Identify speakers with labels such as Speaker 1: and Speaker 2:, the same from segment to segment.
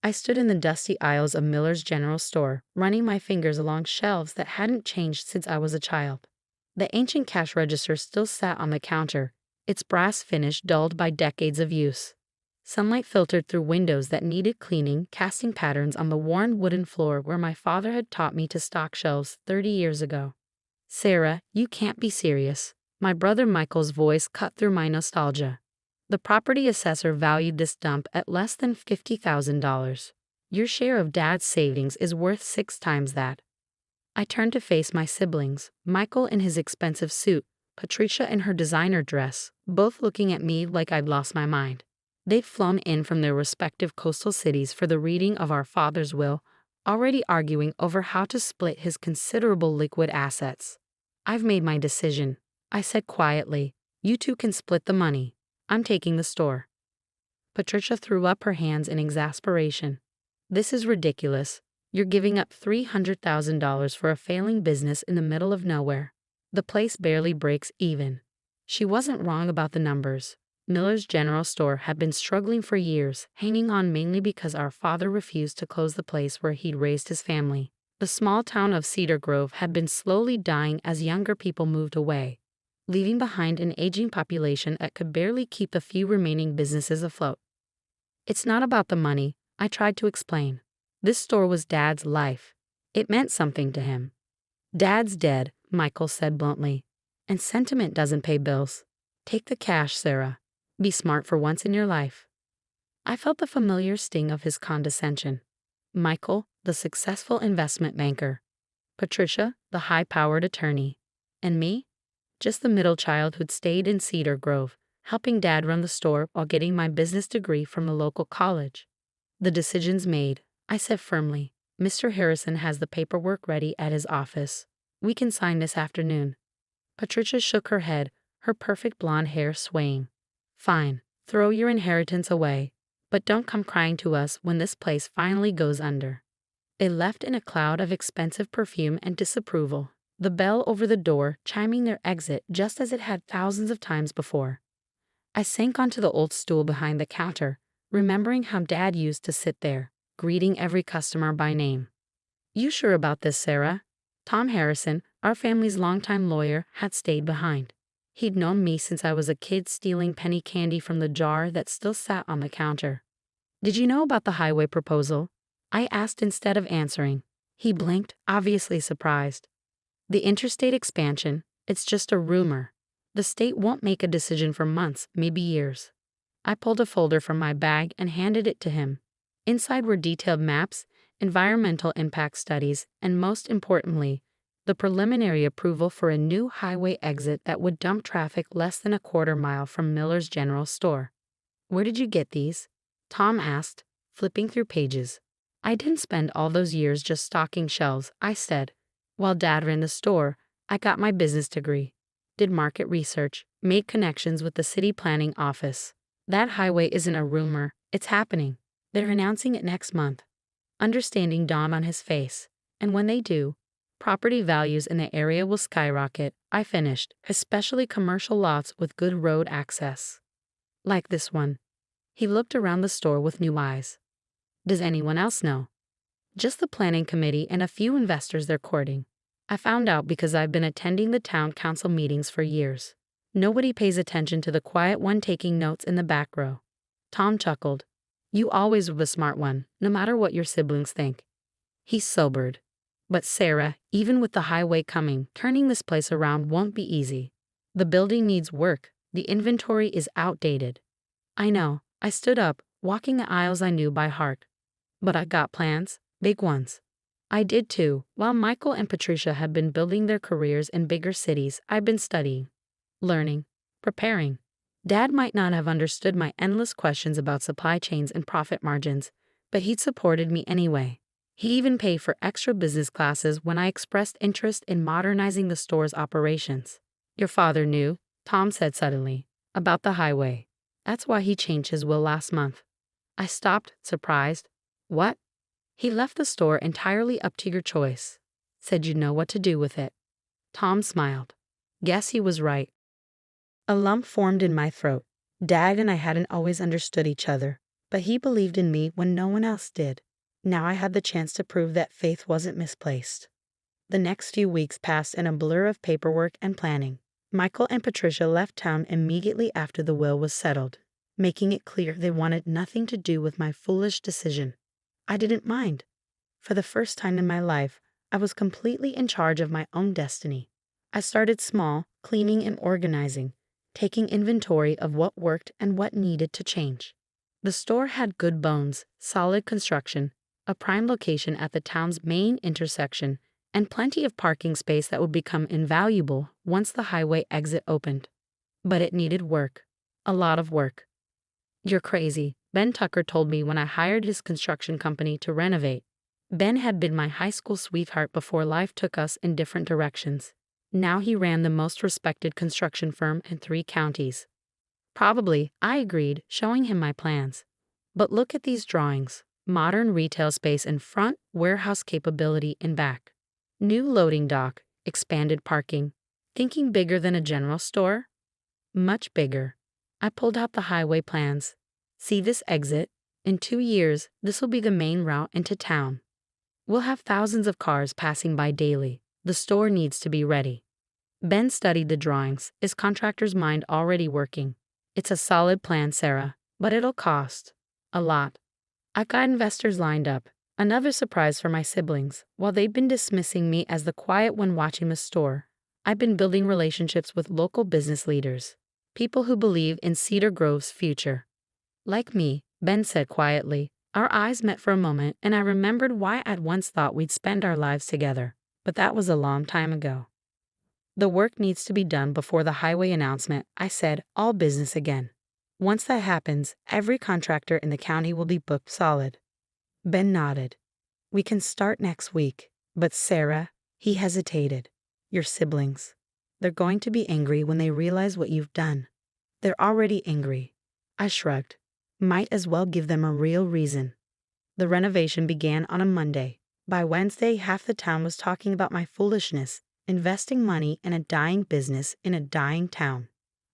Speaker 1: I stood in the dusty aisles of Miller's General Store, running my fingers along shelves that hadn't changed since I was a child. The ancient cash register still sat on the counter, its brass finish dulled by decades of use. Sunlight filtered through windows that needed cleaning, casting patterns on the worn wooden floor where my father had taught me to stock shelves 30 years ago. "Sarah, you can't be serious." My brother Michael's voice cut through my nostalgia. "The property assessor valued this dump at less than $50,000. Your share of Dad's savings is worth 6 times that." I turned to face my siblings, Michael in his expensive suit, Patricia in her designer dress, both looking at me like I'd lost my mind. They'd flown in from their respective coastal cities for the reading of our father's will, already arguing over how to split his considerable liquid assets. "I've made my decision," I said quietly. "You two can split the money. I'm taking the store." Patricia threw up her hands in exasperation. "This is ridiculous. You're giving up $300,000 for a failing business in the middle of nowhere. The place barely breaks even." She wasn't wrong about the numbers. Miller's General Store had been struggling for years, hanging on mainly because our father refused to close the place where he'd raised his family. The small town of Cedar Grove had been slowly dying as younger people moved away, leaving behind an aging population that could barely keep the few remaining businesses afloat. "It's not about the money," I tried to explain. "This store was Dad's life. It meant something to him." "Dad's dead," Michael said bluntly, "and sentiment doesn't pay bills. Take the cash, Sarah. Be smart for once in your life." I felt the familiar sting of his condescension. Michael, the successful investment banker. Patricia, the high-powered attorney. And me? Just the middle child who'd stayed in Cedar Grove, helping Dad run the store while getting my business degree from the local college. "The decision's made," I said firmly. "Mr. Harrison has the paperwork ready at his office. We can sign this afternoon." Patricia shook her head, her perfect blonde hair swaying. "Fine, throw your inheritance away, but don't come crying to us when this place finally goes under." They left in a cloud of expensive perfume and disapproval, the bell over the door chiming their exit just as it had thousands of times before. I sank onto the old stool behind the counter, remembering how Dad used to sit there, greeting every customer by name. "You sure about this, Sarah?" Tom Harrison, our family's longtime lawyer, had stayed behind. He'd known me since I was a kid stealing penny candy from the jar that still sat on the counter. "Did you know about the highway proposal?" I asked instead of answering. He blinked, obviously surprised. "The interstate expansion, it's just a rumor. The state won't make a decision for months, maybe years." I pulled a folder from my bag and handed it to him. Inside were detailed maps, environmental impact studies, and most importantly, the preliminary approval for a new highway exit that would dump traffic less than a quarter-mile from Miller's General Store. "Where did you get these?" Tom asked, flipping through pages. "I didn't spend all those years just stocking shelves," I said. "While Dad ran the store, I got my business degree, did market research, made connections with the city planning office. That highway isn't a rumor, it's happening. They're announcing it next month." Understanding dawned on his face. "And when they do, property values in the area will skyrocket," I finished, "especially commercial lots with good road access. Like this one." He looked around the store with new eyes. "Does anyone else know?" "Just the planning committee and a few investors they're courting. I found out because I've been attending the town council meetings for years. Nobody pays attention to the quiet one taking notes in the back row." Tom chuckled. "You always were the smart one, no matter what your siblings think." He sobered. "But Sarah, even with the highway coming, turning this place around won't be easy. The building needs work. The inventory is outdated." "I know." I stood up, walking the aisles I knew by heart. "But I got plans, big ones." I did too. While Michael and Patricia had been building their careers in bigger cities, I'd been studying, learning, preparing. Dad might not have understood my endless questions about supply chains and profit margins, but he'd supported me anyway. He even paid for extra business classes when I expressed interest in modernizing the store's operations. "Your father knew," Tom said suddenly, "about the highway. That's why he changed his will last month." I stopped, surprised. "What?" "He left the store entirely up to your choice. Said you'd know what to do with it." Tom smiled. Guess he was right. A lump formed in my throat. Dad and I hadn't always understood each other, But he believed in me when no one else did. Now I had the chance to prove that faith wasn't misplaced. The next few weeks passed in a blur of paperwork and planning. Michael and Patricia left town immediately after the will was settled, making it clear they wanted nothing to do with my foolish decision. I didn't mind. For the first time in my life, I was completely in charge of my own destiny. I started small, cleaning and organizing, taking inventory of what worked and what needed to change. The store had good bones, solid construction, a prime location at the town's main intersection, and plenty of parking space that would become invaluable once the highway exit opened. But it needed work. A lot of work. "You're crazy," Ben Tucker told me when I hired his construction company to renovate. Ben had been my high school sweetheart before life took us in different directions. Now he ran the most respected construction firm in 3 counties. "Probably," I agreed, showing him my plans. "But look at these drawings. Modern retail space in front, warehouse capability in back. New loading dock, expanded parking. Thinking bigger than a general store?" "Much bigger." I pulled out the highway plans. "See this exit? In 2 years, this will be the main route into town. We'll have thousands of cars passing by daily. The store needs to be ready." Ben studied the drawings, his contractor's mind already working. "It's a solid plan, Sarah, but it'll cost a lot. I've got investors lined up." Another surprise for my siblings. While they've been dismissing me as the quiet one watching the store, I've been building relationships with local business leaders, people who believe in Cedar Grove's future. "Like me," Ben said quietly. Our eyes met for a moment, and I remembered why I'd once thought we'd spend our lives together. But that was a long time ago. "The work needs to be done before the highway announcement," I said, all business again. "Once that happens, every contractor in the county will be booked solid." Ben nodded. "We can start next week." "But Sarah," he hesitated, "your siblings. They're going to be angry when they realize what you've done." "They're already angry." I shrugged. "Might as well give them a real reason." The renovation began on a Monday. By Wednesday, half the town was talking about my foolishness, investing money in a dying business in a dying town.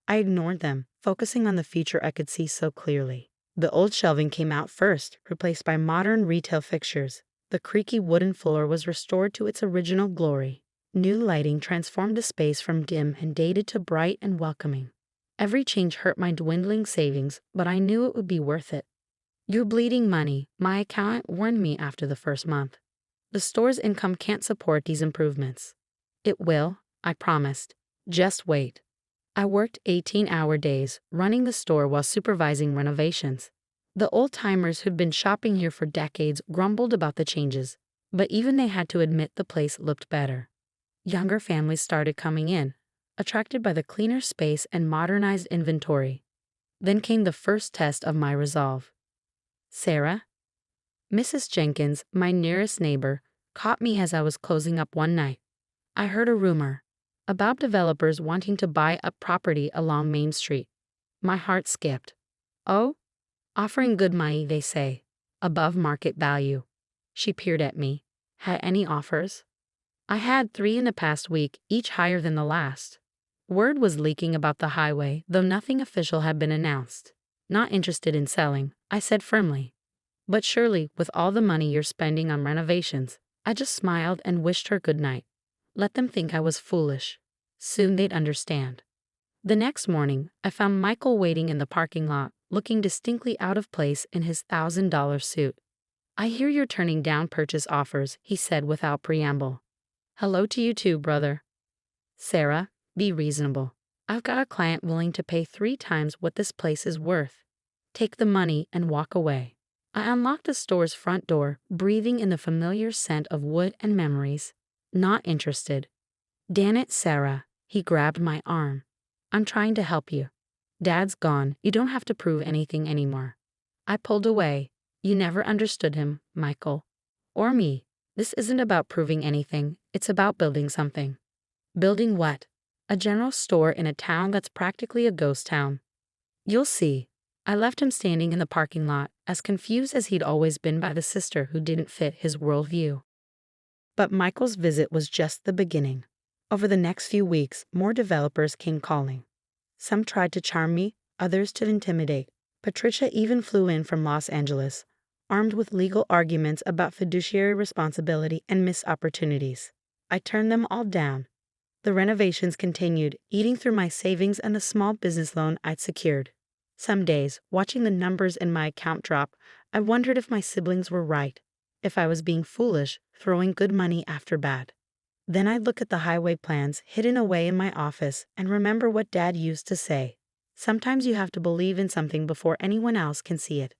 Speaker 1: I ignored them, focusing on the future I could see so clearly. The old shelving came out first, replaced by modern retail fixtures. The creaky wooden floor was restored to its original glory. New lighting transformed the space from dim and dated to bright and welcoming. Every change hurt my dwindling savings, but I knew it would be worth it. "You're bleeding money," my accountant warned me after the first month. "The store's income can't support these improvements." "It will," I promised. "Just wait." I worked 18-hour days, running the store while supervising renovations. The old-timers who'd been shopping here for decades grumbled about the changes, but even they had to admit the place looked better. Younger families started coming in, attracted by the cleaner space and modernized inventory. Then came the first test of my resolve. "Sarah?" Mrs. Jenkins, my nearest neighbor, caught me as I was closing up one night. "I heard a rumor about developers wanting to buy up property along Main Street." My heart skipped. "Oh? Offering good money, they say. Above market value." She peered at me. "Had any offers?" "I had 3 in the past week, each higher than the last." Word was leaking about the highway, though nothing official had been announced. "Not interested in selling," I said firmly. "But surely, with all the money you're spending on renovations." I just smiled and wished her good night. Let them think I was foolish. Soon they'd understand. The next morning, I found Michael waiting in the parking lot, looking distinctly out of place in his $1,000 suit. "I hear you're turning down purchase offers," he said without preamble. "Hello to you too, brother." "Sarah, be reasonable. I've got a client willing to pay 3 times what this place is worth. Take the money and walk away." I unlocked the store's front door, breathing in the familiar scent of wood and memories. "Not interested." "Damn it, Sarah." He grabbed my arm. "I'm trying to help you. Dad's gone. You don't have to prove anything anymore." I pulled away. "You never understood him, Michael. Or me. This isn't about proving anything. It's about building something." "Building what?" "A general store in a town that's practically a ghost town." "You'll see." I left him standing in the parking lot, as confused as he'd always been by the sister who didn't fit his worldview. But Michael's visit was just the beginning. Over the next few weeks, more developers came calling. Some tried to charm me, others to intimidate. Patricia even flew in from Los Angeles, armed with legal arguments about fiduciary responsibility and missed opportunities. I turned them all down. The renovations continued, eating through my savings and the small business loan I'd secured. Some days, watching the numbers in my account drop, I wondered if my siblings were right, if I was being foolish, throwing good money after bad. Then I'd look at the highway plans hidden away in my office and remember what Dad used to say. Sometimes you have to believe in something before anyone else can see it.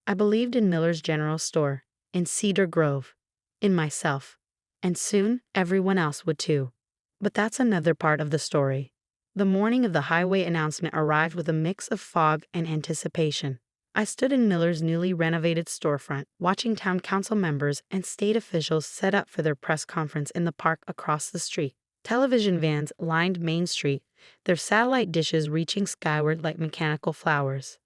Speaker 1: I believed in Miller's General Store, in Cedar Grove, in myself, and soon everyone else would too. But that's another part of the story. The morning of the highway announcement arrived with a mix of fog and anticipation. I stood in Miller's newly renovated storefront, watching town council members and state officials set up for their press conference in the park across the street. Television vans lined Main Street, their satellite dishes reaching skyward like mechanical flowers.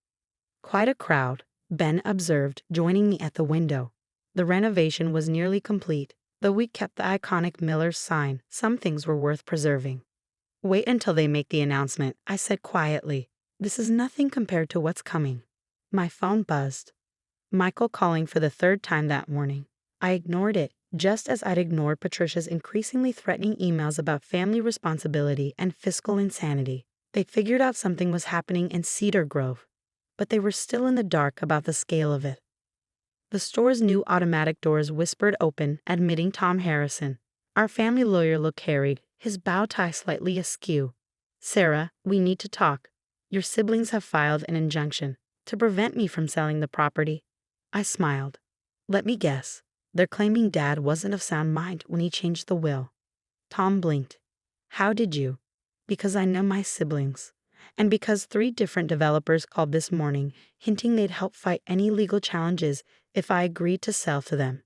Speaker 1: Quite a crowd, Ben observed, joining me at the window. The renovation was nearly complete. Though we kept the iconic Miller's sign, some things were worth preserving. Wait until they make the announcement, I said quietly. This is nothing compared to what's coming. My phone buzzed. Michael calling for the third time that morning. I ignored it, just as I'd ignored Patricia's increasingly threatening emails about family responsibility and fiscal insanity. They figured out something was happening in Cedar Grove, but they were still in the dark about the scale of it. The store's new automatic doors whispered open, admitting Tom Harrison. Our family lawyer looked harried, his bow tie slightly askew. Sarah, we need to talk. Your siblings have filed an injunction to prevent me from selling the property. I smiled. Let me guess. They're claiming Dad wasn't of sound mind when he changed the will. Tom blinked. How did you? Because I know my siblings. And because 3 different developers called this morning, hinting they'd help fight any legal challenges if I agreed to sell to them.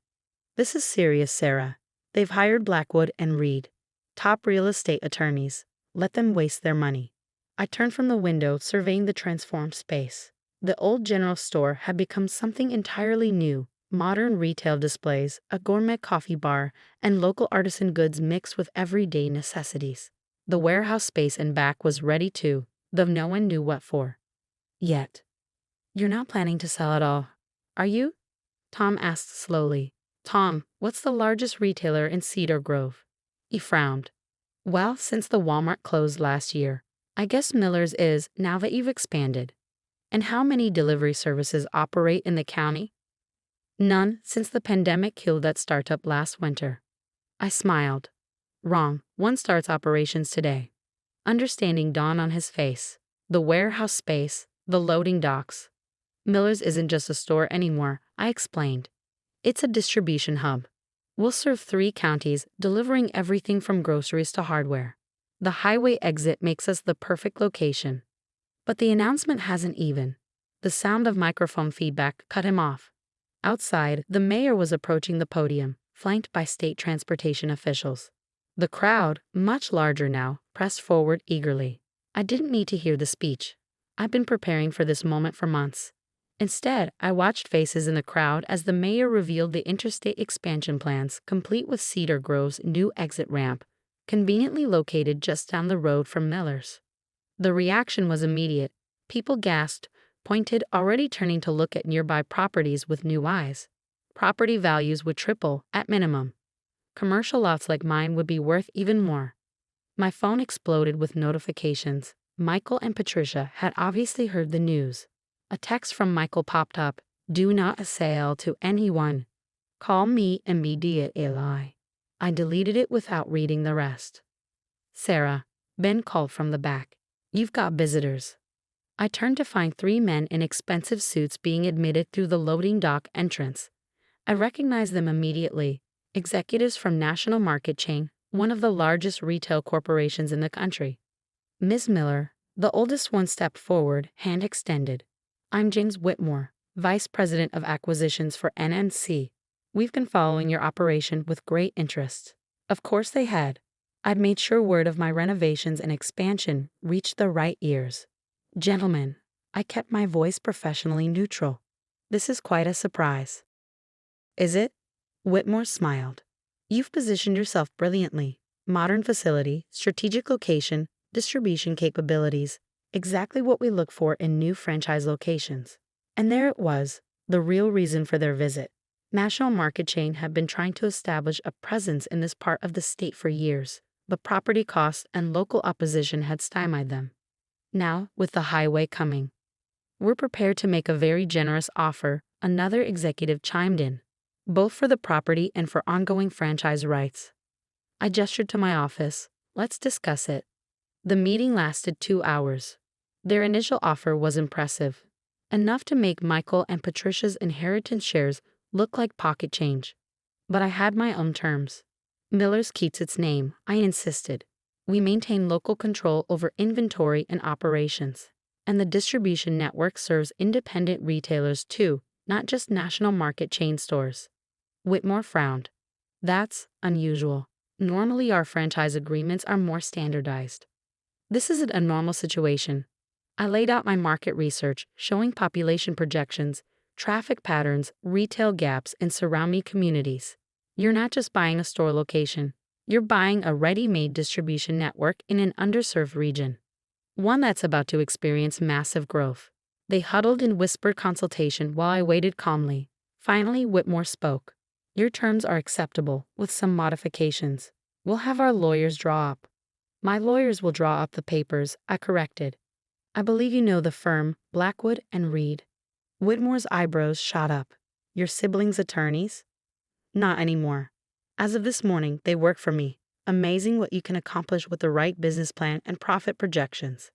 Speaker 1: This is serious, Sarah. They've hired Blackwood and Reed, top real estate attorneys. Let them waste their money. I turned from the window, surveying the transformed space. The old general store had become something entirely new. Modern retail displays, a gourmet coffee bar, and local artisan goods mixed with everyday necessities. The warehouse space in back was ready too, though no one knew what for. Yet. You're not planning to sell at all, are you? Tom asked slowly. Tom, what's the largest retailer in Cedar Grove? He frowned. Well, since the Walmart closed last year, I guess Miller's is, now that you've expanded. And how many delivery services operate in the county? None, since the pandemic killed that startup last winter. I smiled. Wrong, one starts operations today. Understanding dawned on his face. The warehouse space, the loading docks. Miller's isn't just a store anymore, I explained. It's a distribution hub. We'll serve 3 counties, delivering everything from groceries to hardware. The highway exit makes us the perfect location. But the announcement hasn't even. The sound of microphone feedback cut him off. Outside, the mayor was approaching the podium, flanked by state transportation officials. The crowd, much larger now, pressed forward eagerly. I didn't need to hear the speech. I'd been preparing for this moment for months. Instead, I watched faces in the crowd as the mayor revealed the interstate expansion plans, complete with Cedar Grove's new exit ramp, conveniently located just down the road from Miller's. The reaction was immediate. People gasped, pointed, already turning to look at nearby properties with new eyes. Property values would triple, at minimum. Commercial lots like mine would be worth even more. My phone exploded with notifications. Michael and Patricia had obviously heard the news. A text from Michael popped up. Do not sell to anyone. Call me immediately. I deleted it without reading the rest. Sarah, Ben called from the back. You've got visitors. I turned to find 3 men in expensive suits being admitted through the loading dock entrance. I recognized them immediately. Executives from National Market Chain, one of the largest retail corporations in the country. Ms. Miller, the oldest one, stepped forward, hand extended. I'm James Whitmore, Vice President of Acquisitions for NNC. We've been following your operation with great interest. Of course they had. I'd made sure word of my renovations and expansion reached the right ears. Gentlemen, I kept my voice professionally neutral. This is quite a surprise. Is it? Whitmore smiled. You've positioned yourself brilliantly. Modern facility, strategic location, distribution capabilities. Exactly what we look for in new franchise locations. And there it was, the real reason for their visit. National Market Chain had been trying to establish a presence in this part of the state for years, but property costs and local opposition had stymied them. Now, with the highway coming, we're prepared to make a very generous offer, another executive chimed in, both for the property and for ongoing franchise rights. I gestured to my office. Let's discuss it. The meeting lasted 2 hours. Their initial offer was impressive, enough to make Michael and Patricia's inheritance shares look like pocket change. But I had my own terms. Miller's keeps its name, I insisted. We maintain local control over inventory and operations. And the distribution network serves independent retailers too, not just national market chain stores. Whitmore frowned. That's unusual. Normally our franchise agreements are more standardized. This isn't a normal situation. I laid out my market research, showing population projections, traffic patterns, retail gaps in surrounding communities. You're not just buying a store location. You're buying a ready-made distribution network in an underserved region, one that's about to experience massive growth. They huddled in whispered consultation while I waited calmly. Finally, Whitmore spoke. Your terms are acceptable, with some modifications. We'll have our lawyers draw up. My lawyers will draw up the papers, I corrected. I believe you know the firm, Blackwood and Reed. Whitmore's eyebrows shot up. Your siblings' attorneys? Not anymore. As of this morning, they work for me. Amazing what you can accomplish with the right business plan and profit projections.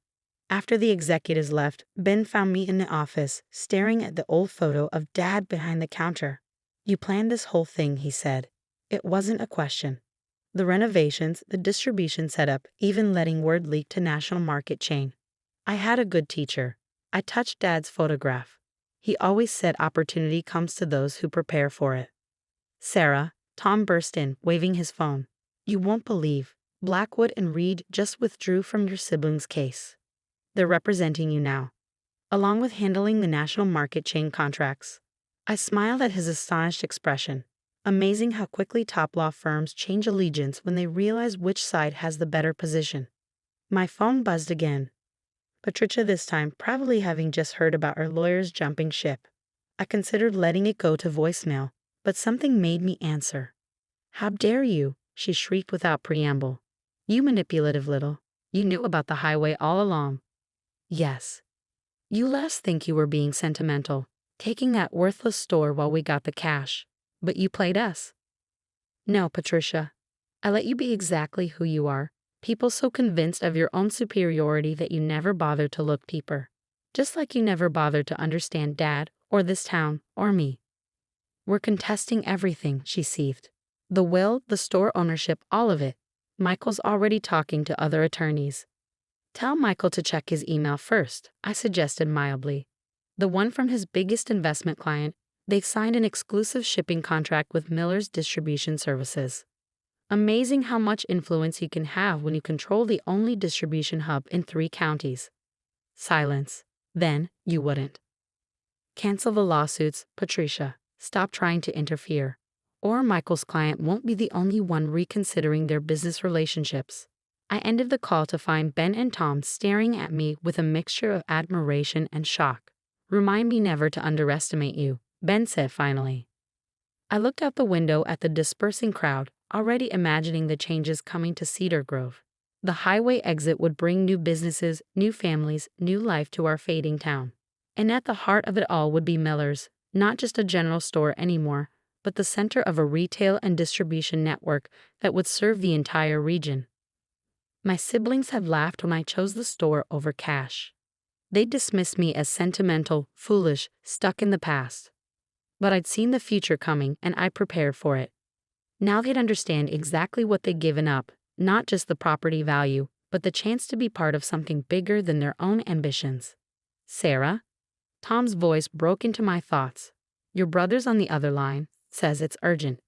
Speaker 1: After the executives left, Ben found me in the office, staring at the old photo of Dad behind the counter. You planned this whole thing, he said. It wasn't a question. The renovations, the distribution setup, even letting word leak to National Market Chain. I had a good teacher. I touched Dad's photograph. He always said opportunity comes to those who prepare for it. Sarah, Tom burst in, waving his phone. You won't believe. Blackwood and Reed just withdrew from your siblings' case. They're representing you now, along with handling the National Market Chain contracts. I smiled at his astonished expression. Amazing how quickly top law firms change allegiance when they realize which side has the better position. My phone buzzed again. Patricia this time, probably having just heard about her lawyers jumping ship. I considered letting it go to voicemail, but something made me answer. How dare you? She shrieked without preamble. You manipulative little. You knew about the highway all along. Yes. You let us think you were being sentimental, taking that worthless store while we got the cash. But you played us. No, Patricia. I let you be exactly who you are. People so convinced of your own superiority that you never bothered to look deeper. Just like you never bothered to understand Dad, or this town, or me. We're contesting everything, she seethed. The will, the store ownership, all of it. Michael's already talking to other attorneys. Tell Michael to check his email first, I suggested mildly. The one from his biggest investment client. They've signed an exclusive shipping contract with Miller's Distribution Services. Amazing how much influence you can have when you control the only distribution hub in 3 counties. Silence. Then, you wouldn't. Cancel the lawsuits, Patricia. Stop trying to interfere. Or Michael's client won't be the only one reconsidering their business relationships. I ended the call to find Ben and Tom staring at me with a mixture of admiration and shock. Remind me never to underestimate you, Ben said finally. I looked out the window at the dispersing crowd, already imagining the changes coming to Cedar Grove. The highway exit would bring new businesses, new families, new life to our fading town. And at the heart of it all would be Miller's, not just a general store anymore, but the center of a retail and distribution network that would serve the entire region. My siblings had laughed when I chose the store over cash. They dismissed me as sentimental, foolish, stuck in the past. But I'd seen the future coming and I prepared for it. Now they'd understand exactly what they'd given up, not just the property value, but the chance to be part of something bigger than their own ambitions. Sarah? Tom's voice broke into my thoughts. Your brother's on the other line, says it's urgent.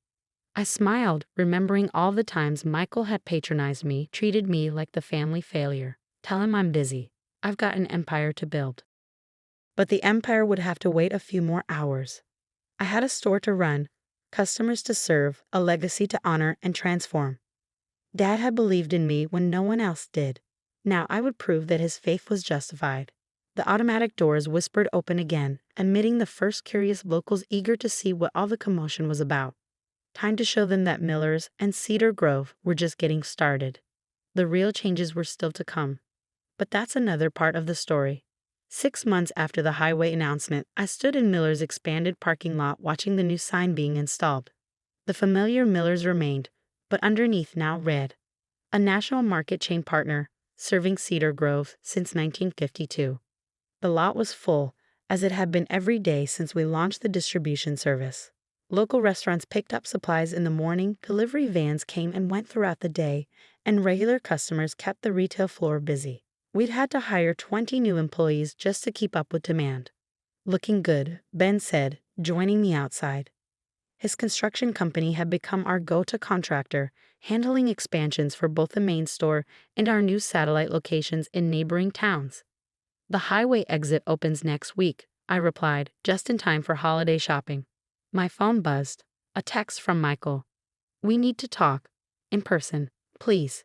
Speaker 1: I smiled, remembering all the times Michael had patronized me, treated me like the family failure. Tell him I'm busy. I've got an empire to build. But the empire would have to wait a few more hours. I had a store to run, customers to serve, a legacy to honor and transform. Dad had believed in me when no one else did. Now I would prove that his faith was justified. The automatic doors whispered open again, admitting the first curious locals eager to see what all the commotion was about. Time to show them that Miller's and Cedar Grove were just getting started. The real changes were still to come. But that's another part of the story. 6 months after the highway announcement, I stood in Miller's expanded parking lot watching the new sign being installed. The familiar Miller's remained, but underneath now read, "A national market chain partner, serving Cedar Grove since 1952. The lot was full, as it had been every day since we launched the distribution service. Local restaurants picked up supplies in the morning, delivery vans came and went throughout the day, and regular customers kept the retail floor busy. We'd had to hire 20 new employees just to keep up with demand. Looking good, Ben said, joining me outside. His construction company had become our go-to contractor, handling expansions for both the main store and our new satellite locations in neighboring towns. The highway exit opens next week, I replied, just in time for holiday shopping. My phone buzzed. A text from Michael. "We need to talk. In person, please."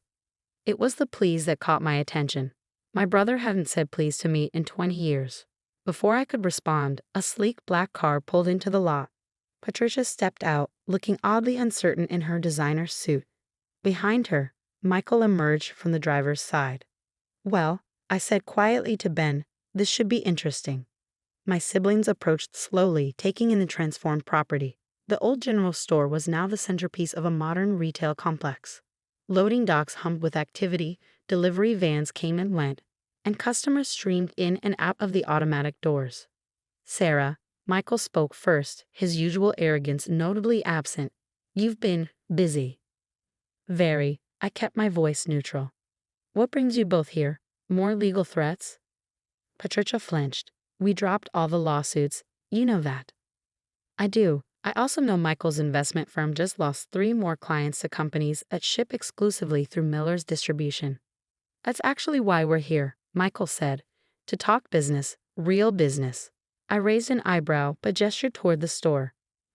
Speaker 1: It was the please that caught my attention. My brother hadn't said please to me in 20 years. Before I could respond, a sleek black car pulled into the lot. Patricia stepped out, looking oddly uncertain in her designer suit. Behind her, Michael emerged from the driver's side. "Well," I said quietly to Ben, "this should be interesting." My siblings approached slowly, taking in the transformed property. The old general store was now the centerpiece of a modern retail complex. Loading docks hummed with activity, delivery vans came and went, and customers streamed in and out of the automatic doors. "Sarah," Michael spoke first, his usual arrogance notably absent, "you've been busy." "Very." I kept my voice neutral. "What brings you both here? More legal threats?" Patricia flinched. "We dropped all the lawsuits. You know that." "I do. I also know Michael's investment firm just lost 3 more clients to companies that ship exclusively through Miller's distribution." "That's actually why we're here," Michael said. "To talk business, real business." I raised an eyebrow but gestured toward the store.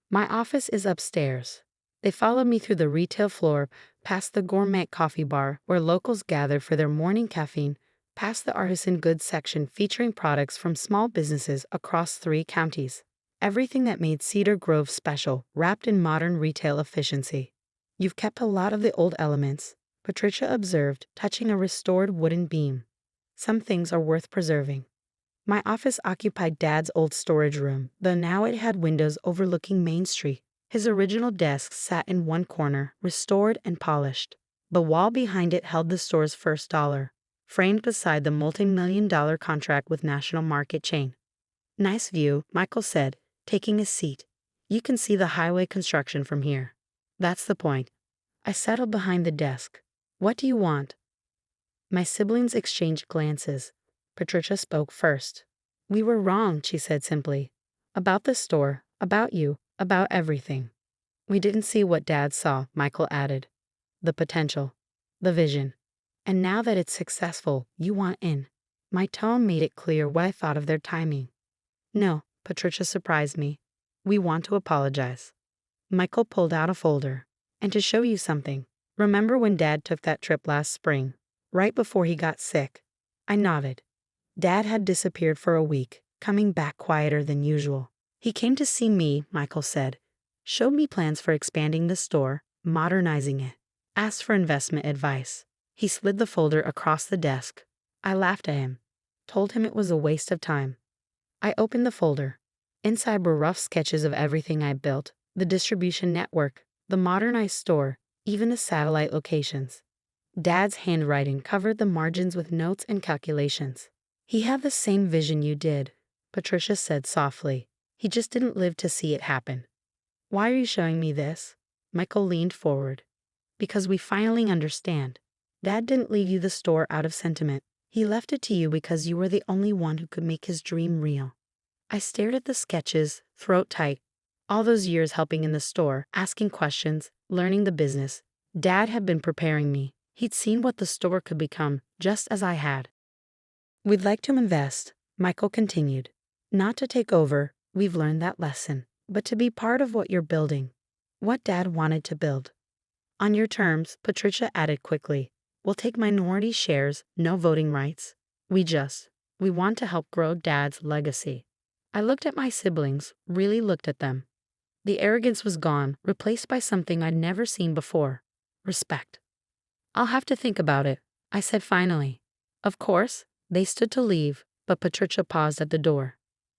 Speaker 1: "My office is upstairs." They followed me through the retail floor, past the gourmet coffee bar where locals gathered for their morning caffeine, past the artisan goods section featuring products from small businesses across 3 counties. Everything that made Cedar Grove special, wrapped in modern retail efficiency. "You've kept a lot of the old elements," Patricia observed, touching a restored wooden beam. "Some things are worth preserving." My office occupied Dad's old storage room, though now it had windows overlooking Main Street. His original desk sat in one corner, restored and polished. The wall behind it held the store's first dollar, framed beside the multi-million-dollar contract with National Market Chain. "Nice view," Michael said, taking a seat. "You can see the highway construction from here." "That's the point." I settled behind the desk. "What do you want?" My siblings exchanged glances. Patricia spoke first. "We were wrong," she said simply. "About the store, about you, about everything." "We didn't see what Dad saw," Michael added. "The potential. The vision. And now that it's successful, you want in." My tone made it clear what I thought of their timing. "No," Patricia surprised me. "We want to apologize." Michael pulled out a folder. "And to show you something. Remember when Dad took that trip last spring, right before he got sick?" I nodded. Dad had disappeared for a week, coming back quieter than usual. "He came to see me," Michael said. "Showed me plans for expanding the store, modernizing it. Asked for investment advice." He slid the folder across the desk. I laughed at him. Told him it was a waste of time. I opened the folder. Inside were rough sketches of everything I built, the distribution network, the modernized store, even the satellite locations. Dad's handwriting covered the margins with notes and calculations. "He had the same vision you did," Patricia said softly. "He just didn't live to see it happen." "Why are you showing me this?" Michael leaned forward. "Because we finally understand. Dad didn't leave you the store out of sentiment. He left it to you because you were the only one who could make his dream real." I stared at the sketches, throat tight. All those years helping in the store, asking questions, learning the business. Dad had been preparing me. He'd seen what the store could become, just as I had. "We'd like to invest," Michael continued. "Not to take over, we've learned that lesson, but to be part of what you're building. What Dad wanted to build." "On your terms," Patricia added quickly. We'll take minority shares, no voting rights. We want to help grow Dad's legacy. I looked at my siblings, really looked at them. The arrogance was gone, replaced by something I'd never seen before. Respect. I'll have to think about it, I said finally. Of course, they stood to leave, but Patricia paused at the door.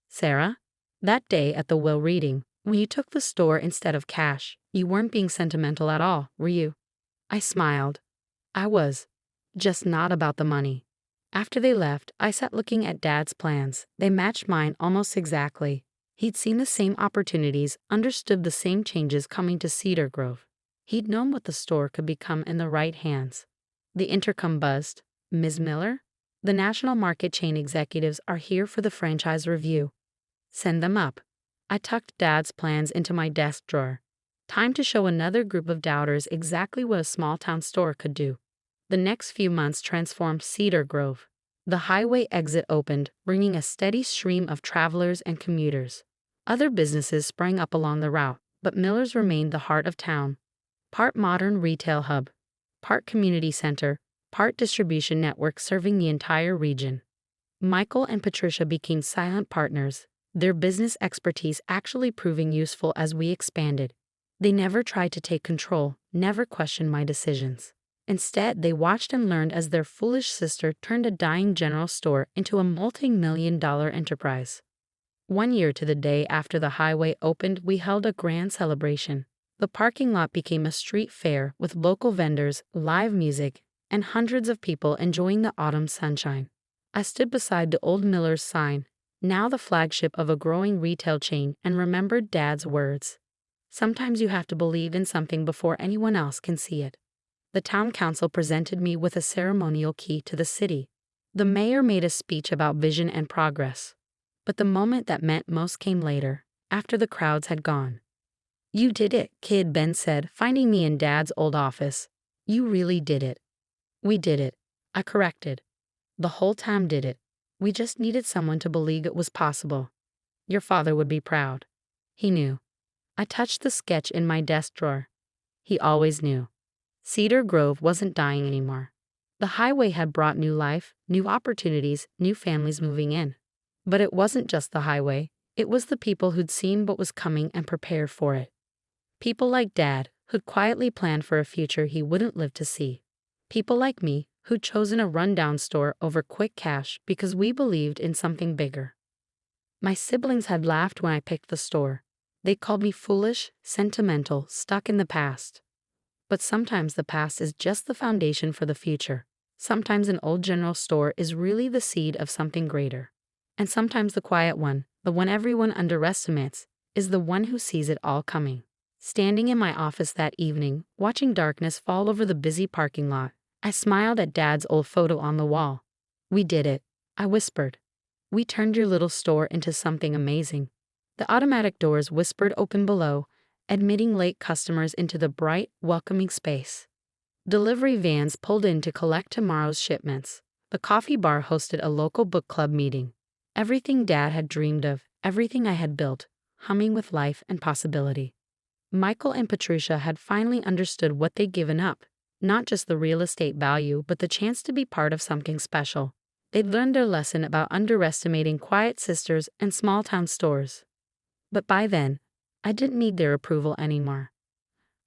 Speaker 1: Sarah? That day at the will reading, when you took the store instead of cash, you weren't being sentimental at all, were you? I smiled. I was. Just not about the money. After they left, I sat looking at Dad's plans. They matched mine almost exactly. He'd seen the same opportunities, understood the same changes coming to Cedar Grove. He'd known what the store could become in the right hands. The intercom buzzed. Ms. Miller? The national market chain executives are here for the franchise review. Send them up. I tucked Dad's plans into my desk drawer. Time to show another group of doubters exactly what a small-town store could do. The next few months transformed Cedar Grove. The highway exit opened, bringing a steady stream of travelers and commuters. Other businesses sprang up along the route, but Miller's remained the heart of town. Part modern retail hub, part community center, part distribution network serving the entire region. Michael and Patricia became silent partners, their business expertise actually proving useful as we expanded. They never tried to take control, never questioned my decisions. Instead, they watched and learned as their foolish sister turned a dying general store into a multi-million-dollar enterprise. 1 year to the day after the highway opened, we held a grand celebration. The parking lot became a street fair with local vendors, live music, and hundreds of people enjoying the autumn sunshine. I stood beside the old Miller's sign, now the flagship of a growing retail chain, and remembered Dad's words. Sometimes you have to believe in something before anyone else can see it. The town council presented me with a ceremonial key to the city. The mayor made a speech about vision and progress. But the moment that meant most came later, after the crowds had gone. You did it, kid, Ben said, finding me in Dad's old office. You really did it. We did it, I corrected. The whole town did it. We just needed someone to believe it was possible. Your father would be proud. He knew. I touched the sketch in my desk drawer. He always knew. Cedar Grove wasn't dying anymore. The highway had brought new life, new opportunities, new families moving in. But it wasn't just the highway, it was the people who'd seen what was coming and prepared for it. People like Dad, who'd quietly planned for a future he wouldn't live to see. People like me, who'd chosen a rundown store over quick cash because we believed in something bigger. My siblings had laughed when I picked the store. They called me foolish, sentimental, stuck in the past. But sometimes the past is just the foundation for the future. Sometimes an old general store is really the seed of something greater. And sometimes the quiet one, the one everyone underestimates, is the one who sees it all coming. Standing in my office that evening, watching darkness fall over the busy parking lot, I smiled at Dad's old photo on the wall. We did it, I whispered. We turned your little store into something amazing. The automatic doors whispered open below, admitting late customers into the bright, welcoming space. Delivery vans pulled in to collect tomorrow's shipments. The coffee bar hosted a local book club meeting. Everything Dad had dreamed of, everything I had built, humming with life and possibility. Michael and Patricia had finally understood what they'd given up, not just the real estate value, but the chance to be part of something special. They'd learned their lesson about underestimating quiet sisters and small-town stores. But by then, I didn't need their approval anymore.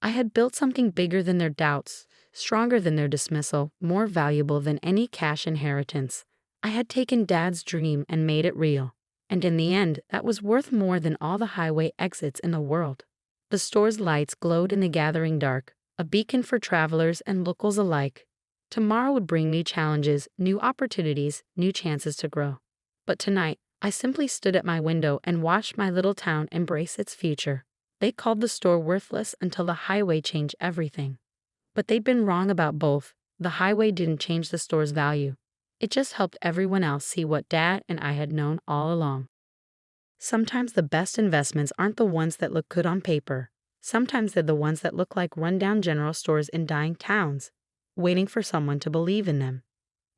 Speaker 1: I had built something bigger than their doubts, stronger than their dismissal, more valuable than any cash inheritance. I had taken Dad's dream and made it real. And in the end, that was worth more than all the highway exits in the world. The store's lights glowed in the gathering dark, a beacon for travelers and locals alike. Tomorrow would bring new challenges, new opportunities, new chances to grow. But tonight, I simply stood at my window and watched my little town embrace its future. They called the store worthless until the highway changed everything. But they'd been wrong about both. The highway didn't change the store's value. It just helped everyone else see what Dad and I had known all along. Sometimes the best investments aren't the ones that look good on paper. Sometimes they're the ones that look like rundown general stores in dying towns, waiting for someone to believe in them.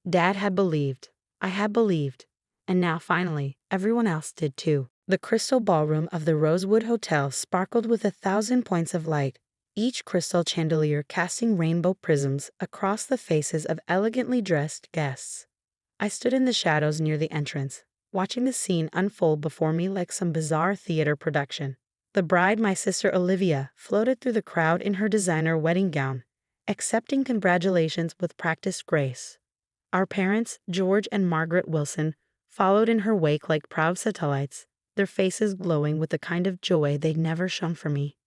Speaker 1: Dad had believed. I had believed. And now finally, everyone else did too. The crystal ballroom of the Rosewood Hotel sparkled with 1,000 points of light, each crystal chandelier casting rainbow prisms across the faces of elegantly dressed guests. I stood in the shadows near the entrance, watching the scene unfold before me like some bizarre theater production. The bride, my sister Olivia, floated through the crowd in her designer wedding gown, accepting congratulations with practiced grace. Our parents, George and Margaret Wilson, followed in her wake like proud satellites, their faces glowing with the kind of joy they'd never shown for me.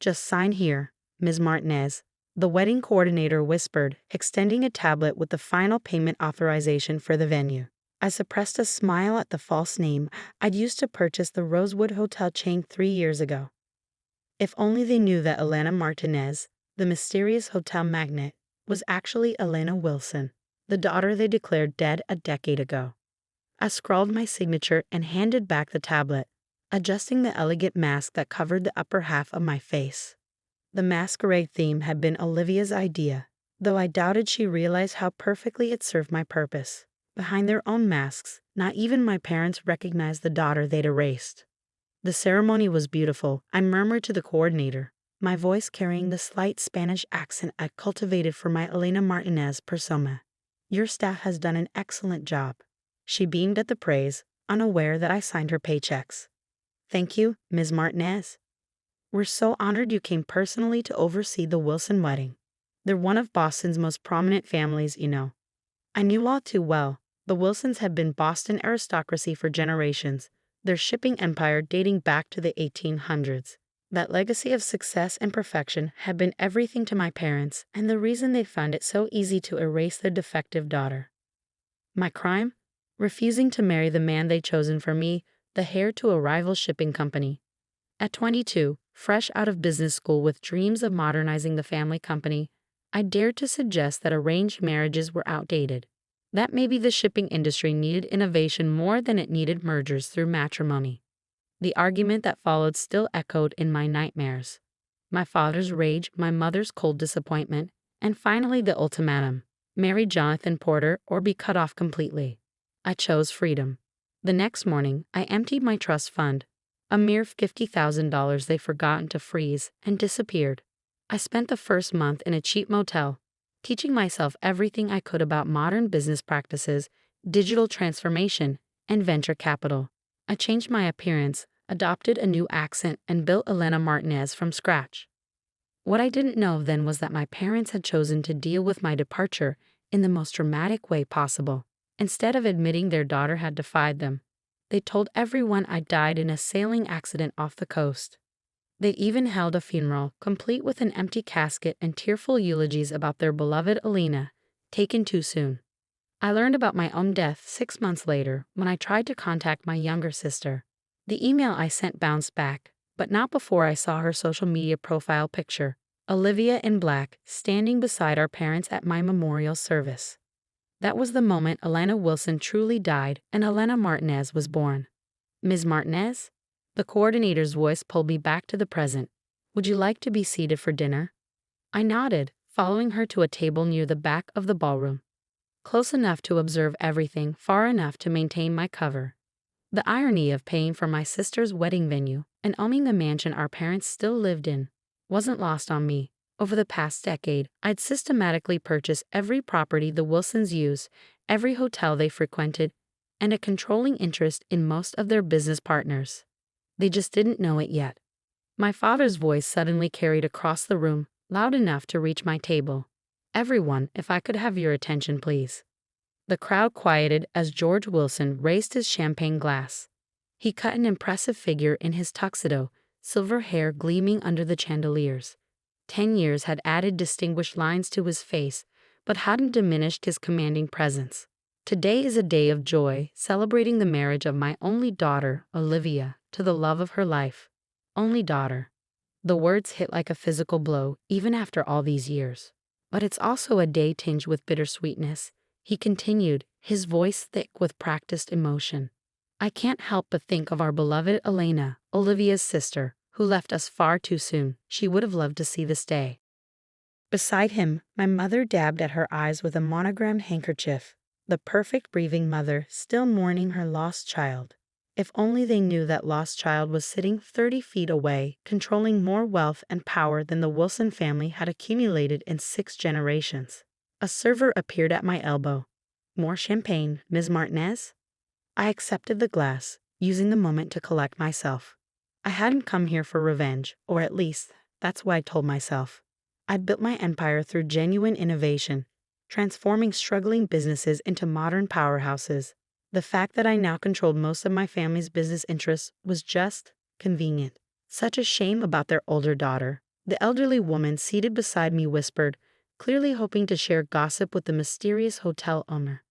Speaker 1: "Just sign here, Ms. Martinez," the wedding coordinator whispered, extending a tablet with the final payment authorization for the venue. I suppressed a smile at the false name I'd used to purchase the Rosewood Hotel chain 3 years ago. If only they knew that Elena Martinez, the mysterious hotel magnate, was actually Elena Wilson, the daughter they declared dead a decade ago. I scrawled my signature and handed back the tablet, adjusting the elegant mask that covered the upper half of my face. The masquerade theme had been Olivia's idea, though I doubted she realized how perfectly it served my purpose. Behind their own masks, not even my parents recognized the daughter they'd erased. The ceremony was beautiful, I murmured to the coordinator, my voice carrying the slight Spanish accent I cultivated for my Elena Martinez persona. "Your staff has done an excellent job." She beamed at the praise, unaware that I signed her paychecks. "Thank you, Ms. Martinez. We're so honored you came personally to oversee the Wilson wedding. They're one of Boston's most prominent families, you know." I knew all too well. The Wilsons had been Boston aristocracy for generations, their shipping empire dating back to the 1800s. That legacy of success and perfection had been everything to my parents, and the reason they found it so easy to erase their defective daughter. My crime? Refusing to marry the man they'd chosen for me, the heir to a rival shipping company. At 22, fresh out of business school with dreams of modernizing the family company, I dared to suggest that arranged marriages were outdated. That maybe the shipping industry needed innovation more than it needed mergers through matrimony. The argument that followed still echoed in my nightmares. My father's rage, my mother's cold disappointment, and finally the ultimatum: marry Jonathan Porter or be cut off completely. I chose freedom. The next morning, I emptied my trust fund, a mere $50,000 they'd forgotten to freeze, and disappeared. I spent the first month in a cheap motel, teaching myself everything I could about modern business practices, digital transformation, and venture capital. I changed my appearance, adopted a new accent, and built Elena Martinez from scratch. What I didn't know then was that my parents had chosen to deal with my departure in the most dramatic way possible. Instead of admitting their daughter had defied them, they told everyone I died in a sailing accident off the coast. They even held a funeral, complete with an empty casket and tearful eulogies about their beloved Elena, taken too soon. I learned about my own death 6 months later when I tried to contact my younger sister. The email I sent bounced back, but not before I saw her social media profile picture, Olivia in black, standing beside our parents at my memorial service. That was the moment Elena Wilson truly died and Elena Martinez was born. "Ms. Martinez?" The coordinator's voice pulled me back to the present. "Would you like to be seated for dinner?" I nodded, following her to a table near the back of the ballroom. Close enough to observe everything, far enough to maintain my cover. The irony of paying for my sister's wedding venue and owning the mansion our parents still lived in wasn't lost on me. Over the past decade, I'd systematically purchased every property the Wilsons used, every hotel they frequented, and a controlling interest in most of their business partners. They just didn't know it yet. My father's voice suddenly carried across the room, loud enough to reach my table. "Everyone, if I could have your attention, please." The crowd quieted as George Wilson raised his champagne glass. He cut an impressive figure in his tuxedo, silver hair gleaming under the chandeliers. 10 years had added distinguished lines to his face, but hadn't diminished his commanding presence. "Today is a day of joy, celebrating the marriage of my only daughter, Olivia, to the love of her life." Only daughter. The words hit like a physical blow, even after all these years. "But it's also a day tinged with bittersweetness," he continued, his voice thick with practiced emotion. "I can't help but think of our beloved Elena, Olivia's sister, who left us far too soon. She would have loved to see this day." Beside him, my mother dabbed at her eyes with a monogrammed handkerchief, the perfect breathing mother still mourning her lost child. If only they knew that lost child was sitting 30 feet away, controlling more wealth and power than the Wilson family had accumulated in 6 generations. A server appeared at my elbow. More champagne, Ms. Martinez? I accepted the glass, using the moment to collect myself. I hadn't come here for revenge, or at least, that's what I told myself. I'd built my empire through genuine innovation, transforming struggling businesses into modern powerhouses. The fact that I now controlled most of my family's business interests was just convenient. Such a shame about their older daughter. The elderly woman seated beside me whispered, clearly hoping to share gossip with the mysterious hotel owner.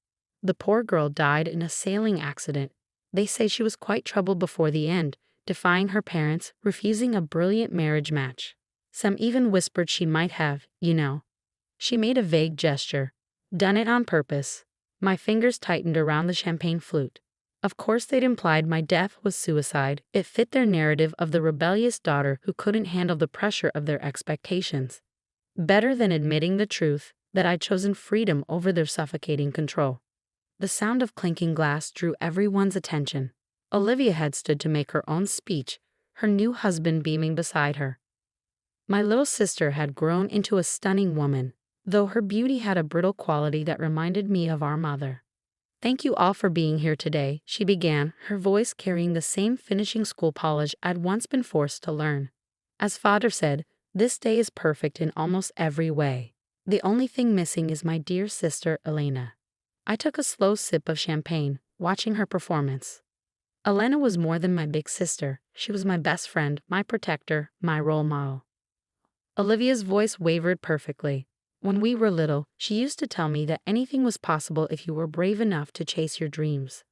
Speaker 1: The poor girl died in a sailing accident. They say she was quite troubled before the end, defying her parents, refusing a brilliant marriage match. Some even whispered she might have, you know. She made a vague gesture. Done it on purpose. My fingers tightened around the champagne flute. Of course they'd implied my death was suicide. It fit their narrative of the rebellious daughter who couldn't handle the pressure of their expectations. Better than admitting the truth, that I'd chosen freedom over their suffocating control. The sound of clinking glass drew everyone's attention. Olivia had stood to make her own speech, her new husband beaming beside her. My little sister had grown into a stunning woman, though her beauty had a brittle quality that reminded me of our mother. Thank you all for being here today, she began, her voice carrying the same finishing school polish I'd once been forced to learn. As Father said, this day is perfect in almost every way. The only thing missing is my dear sister, Elena. I took a slow sip of champagne, watching her performance. Elena was more than my big sister. She was my best friend, my protector, my role model. Olivia's voice wavered perfectly. When we were little, she used to tell me that anything was possible if you were brave enough to chase your dreams.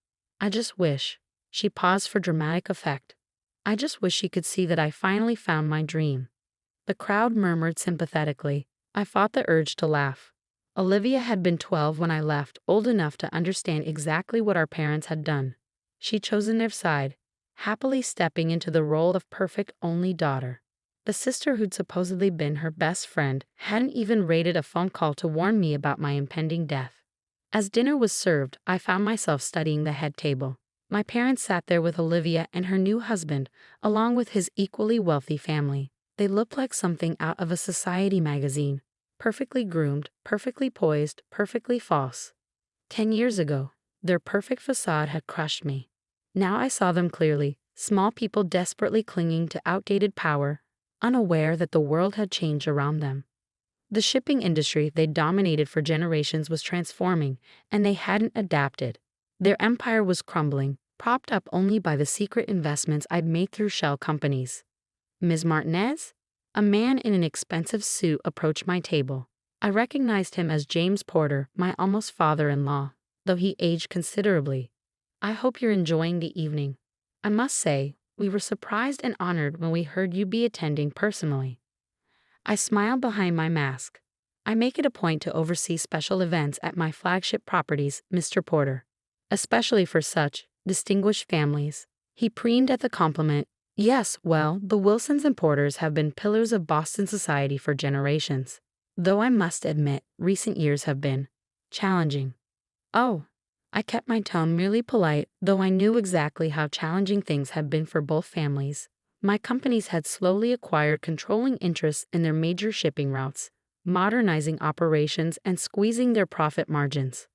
Speaker 1: I just wish. She paused for dramatic effect. I just wish she could see that I finally found my dream. The crowd murmured sympathetically. I fought the urge to laugh. Olivia had been 12 when I left, old enough to understand exactly what our parents had done. She'd chosen their side, happily stepping into the role of perfect only daughter. The sister who'd supposedly been her best friend hadn't even raided a phone call to warn me about my impending death. As dinner was served, I found myself studying the head table. My parents sat there with Olivia and her new husband, along with his equally wealthy family. They looked like something out of a society magazine. Perfectly groomed, perfectly poised, perfectly false. 10 years ago, their perfect facade had crushed me. Now I saw them clearly, small people desperately clinging to outdated power, unaware that the world had changed around them. The shipping industry they dominated for generations was transforming, and they hadn't adapted. Their empire was crumbling, propped up only by the secret investments I'd made through shell companies. Ms. Martinez? A man in an expensive suit approached my table. I recognized him as James Porter, my almost father-in-law, though he aged considerably. I hope you're enjoying the evening. I must say, we were surprised and honored when we heard you'd be attending personally. I smiled behind my mask. I make it a point to oversee special events at my flagship properties, Mr. Porter, especially for such distinguished families. He preened at the compliment. Yes, well, the Wilsons and Porters have been pillars of Boston society for generations. Though I must admit, recent years have been challenging. Oh, I kept my tone merely polite, though I knew exactly how challenging things had been for both families. My companies had slowly acquired controlling interests in their major shipping routes, modernizing operations and squeezing their profit margins.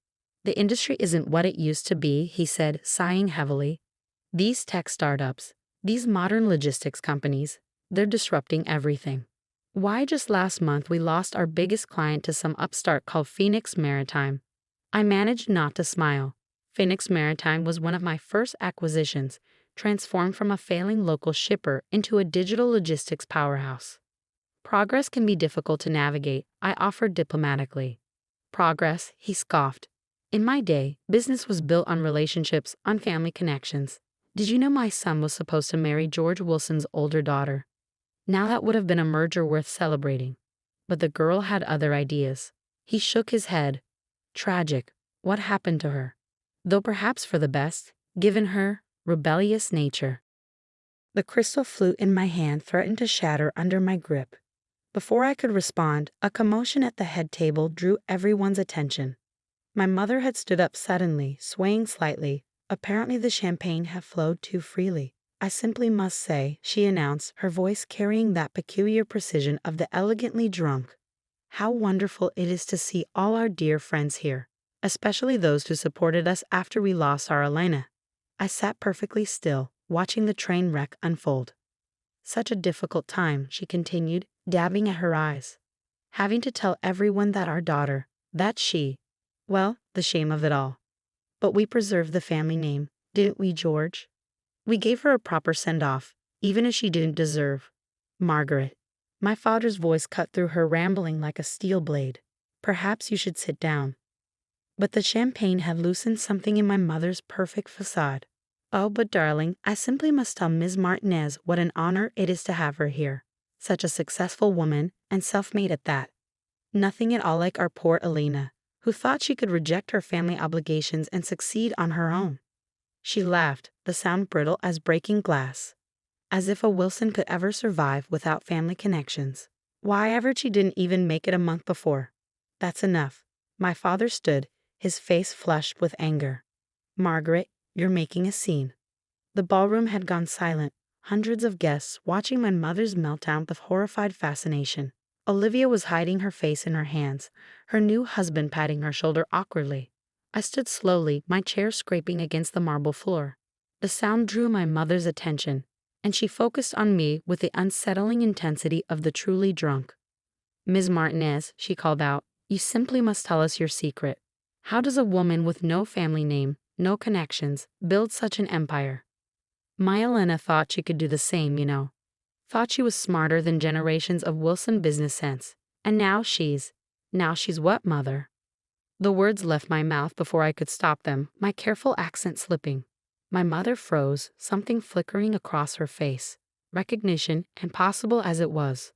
Speaker 1: The industry isn't what it used to be, he said, sighing heavily. These tech startups, these modern logistics companies, they're disrupting everything. Why just last month we lost our biggest client to some upstart called Phoenix Maritime. I managed not to smile. Phoenix Maritime was one of my first acquisitions, transformed from a failing local shipper into a digital logistics powerhouse. Progress can be difficult to navigate, I offered diplomatically. Progress, he scoffed. In my day, business was built on relationships, on family connections. Did you know my son was supposed to marry George Wilson's older daughter? Now that would have been a merger worth celebrating. But the girl had other ideas. He shook his head. Tragic. What happened to her? Though perhaps for the best, given her rebellious nature. The crystal flute in my hand threatened to shatter under my grip. Before I could respond, a commotion at the head table drew everyone's attention. My mother had stood up suddenly, swaying slightly, Apparently the champagne had flowed too freely. I simply must say, she announced, her voice carrying that peculiar precision of the elegantly drunk. How wonderful it is to see all our dear friends here, especially those who supported us after we lost our Elena. I sat perfectly still, watching the train wreck unfold. Such a difficult time, she continued, dabbing at her eyes. Having to tell everyone that our daughter, that she, well, the shame of it all. But we preserved the family name, didn't we, George? We gave her a proper send-off, even if she didn't deserve. Margaret. My father's voice cut through her rambling like a steel blade. Perhaps you should sit down. But the champagne had loosened something in my mother's perfect facade. Oh, but darling, I simply must tell Ms. Martinez what an honor it is to have her here. Such a successful woman, and self-made at that. Nothing at all like our poor Elena, who thought she could reject her family obligations and succeed on her own. She laughed, the sound brittle as breaking glass. As if a Wilson could ever survive without family connections. Why ever she didn't even make it a month before. That's enough. My father stood, his face flushed with anger. Margaret, you're making a scene. The ballroom had gone silent, hundreds of guests watching my mother's meltdown with horrified fascination. Olivia was hiding her face in her hands, her new husband patting her shoulder awkwardly. I stood slowly, my chair scraping against the marble floor. The sound drew my mother's attention, and she focused on me with the unsettling intensity of the truly drunk. Ms. Martinez, she called out, you simply must tell us your secret. How does a woman with no family name, no connections, build such an empire? My Elena thought she could do the same, you know. Thought she was smarter than generations of Wilson business sense. And now she's what, mother? The words left my mouth before I could stop them, my careful accent slipping. My mother froze, something flickering across her face. Recognition, impossible as it was.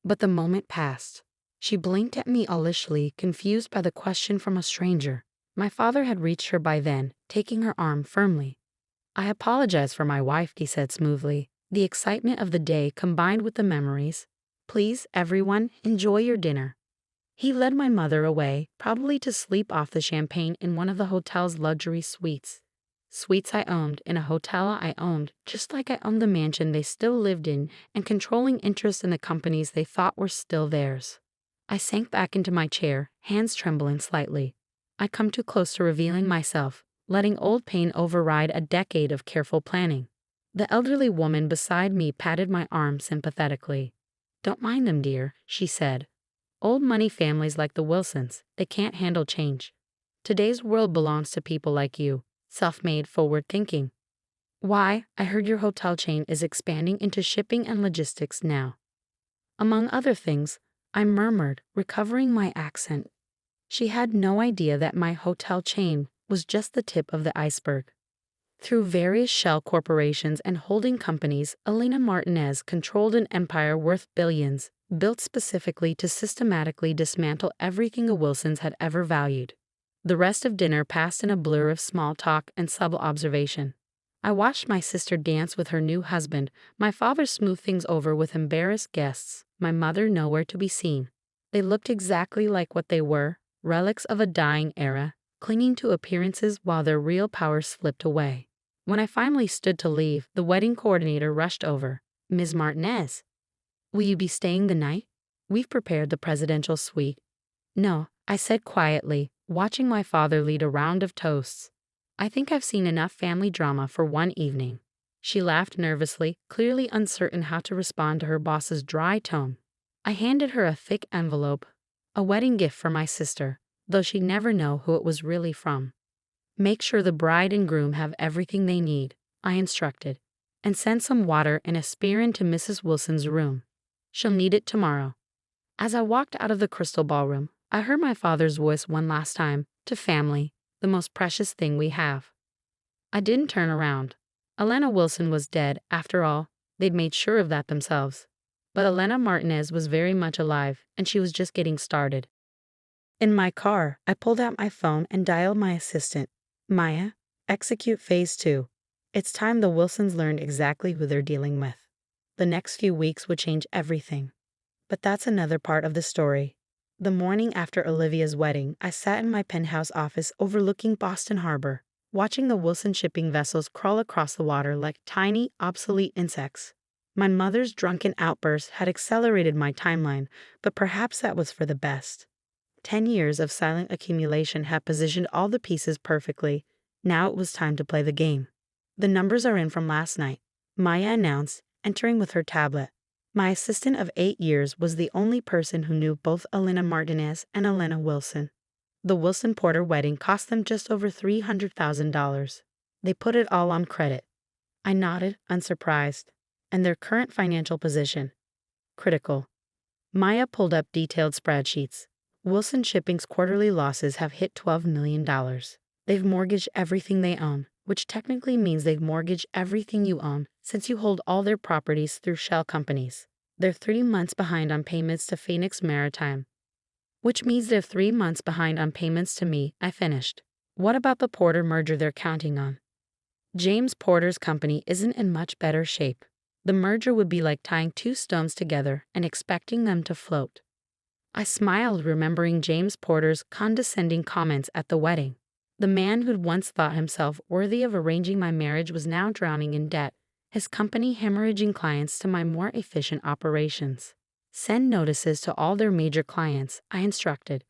Speaker 1: But the moment passed. She blinked at me owlishly, confused by the question from a stranger. My father had reached her by then, taking her arm firmly. I apologize for my wife, he said smoothly, the excitement of the day combined with the memories. Please, everyone, enjoy your dinner. He led my mother away, probably to sleep off the champagne in one of the hotel's luxury suites. Suites I owned, in a hotel I owned, just like I owned the mansion they still lived in and controlling interest in the companies they thought were still theirs. I sank back into my chair, hands trembling slightly. I'd come too close to revealing myself, letting old pain override a decade of careful planning. The elderly woman beside me patted my arm sympathetically. Don't mind them, dear, she said. Old money families like the Wilsons, they can't handle change. Today's world belongs to people like you, self-made, forward-thinking. Why, I heard your hotel chain is expanding into shipping and logistics now. Among other things, I murmured, recovering my accent. She had no idea that my hotel chain was just the tip of the iceberg. Through various shell corporations and holding companies, Elena Martinez controlled an empire worth billions, built specifically to systematically dismantle everything the Wilsons had ever valued. The rest of dinner passed in a blur of small talk and subtle observation. I watched my sister dance with her new husband, my father smooth things over with embarrassed guests, my mother nowhere to be seen. They looked exactly like what they were, relics of a dying era, clinging to appearances while their real power slipped away. When I finally stood to leave, the wedding coordinator rushed over. Ms. Martinez, will you be staying the night? We've prepared the presidential suite. No, I said quietly, watching my father lead a round of toasts. I think I've seen enough family drama for one evening. She laughed nervously, clearly uncertain how to respond to her boss's dry tone. I handed her a thick envelope, a wedding gift for my sister, though she'd never know who it was really from. Make sure the bride and groom have everything they need, I instructed, and send some water and aspirin to Mrs. Wilson's room. She'll need it tomorrow. As I walked out of the crystal ballroom, I heard my father's voice one last time, to family, the most precious thing we have. I didn't turn around. Elena Wilson was dead, after all. They'd made sure of that themselves. But Elena Martinez was very much alive, and she was just getting started. In my car, I pulled out my phone and dialed my assistant. Maya, execute phase 2. It's time the Wilsons learned exactly who they're dealing with. The next few weeks would change everything. But that's another part of the story. The morning after Olivia's wedding, I sat in my penthouse office overlooking Boston Harbor. watching the Wilson shipping vessels crawl across the water like tiny, obsolete insects. My mother's drunken outburst had accelerated my timeline, but perhaps that was for the best. 10 years of silent accumulation had positioned all the pieces perfectly. Now it was time to play the game. The numbers are in from last night, Maya announced, entering with her tablet. My assistant of 8 years was the only person who knew both Elena Martinez and Elena Wilson. The Wilson Porter wedding cost them just over $300,000. They put it all on credit. I nodded, unsurprised. And their current financial position? Critical. Maya pulled up detailed spreadsheets. Wilson Shipping's quarterly losses have hit $12 million. They've mortgaged everything they own, which technically means they've mortgaged everything you own since you hold all their properties through shell companies. They're 3 months behind on payments to Phoenix Maritime, which means they're 3 months behind on payments to me. I finished. What about the Porter merger they're counting on? James Porter's company isn't in much better shape. The merger would be like tying 2 stones together and expecting them to float. I smiled, remembering James Porter's condescending comments at the wedding. The man who'd once thought himself worthy of arranging my marriage was now drowning in debt, his company hemorrhaging clients to my more efficient operations. Send notices to all their major clients, I instructed.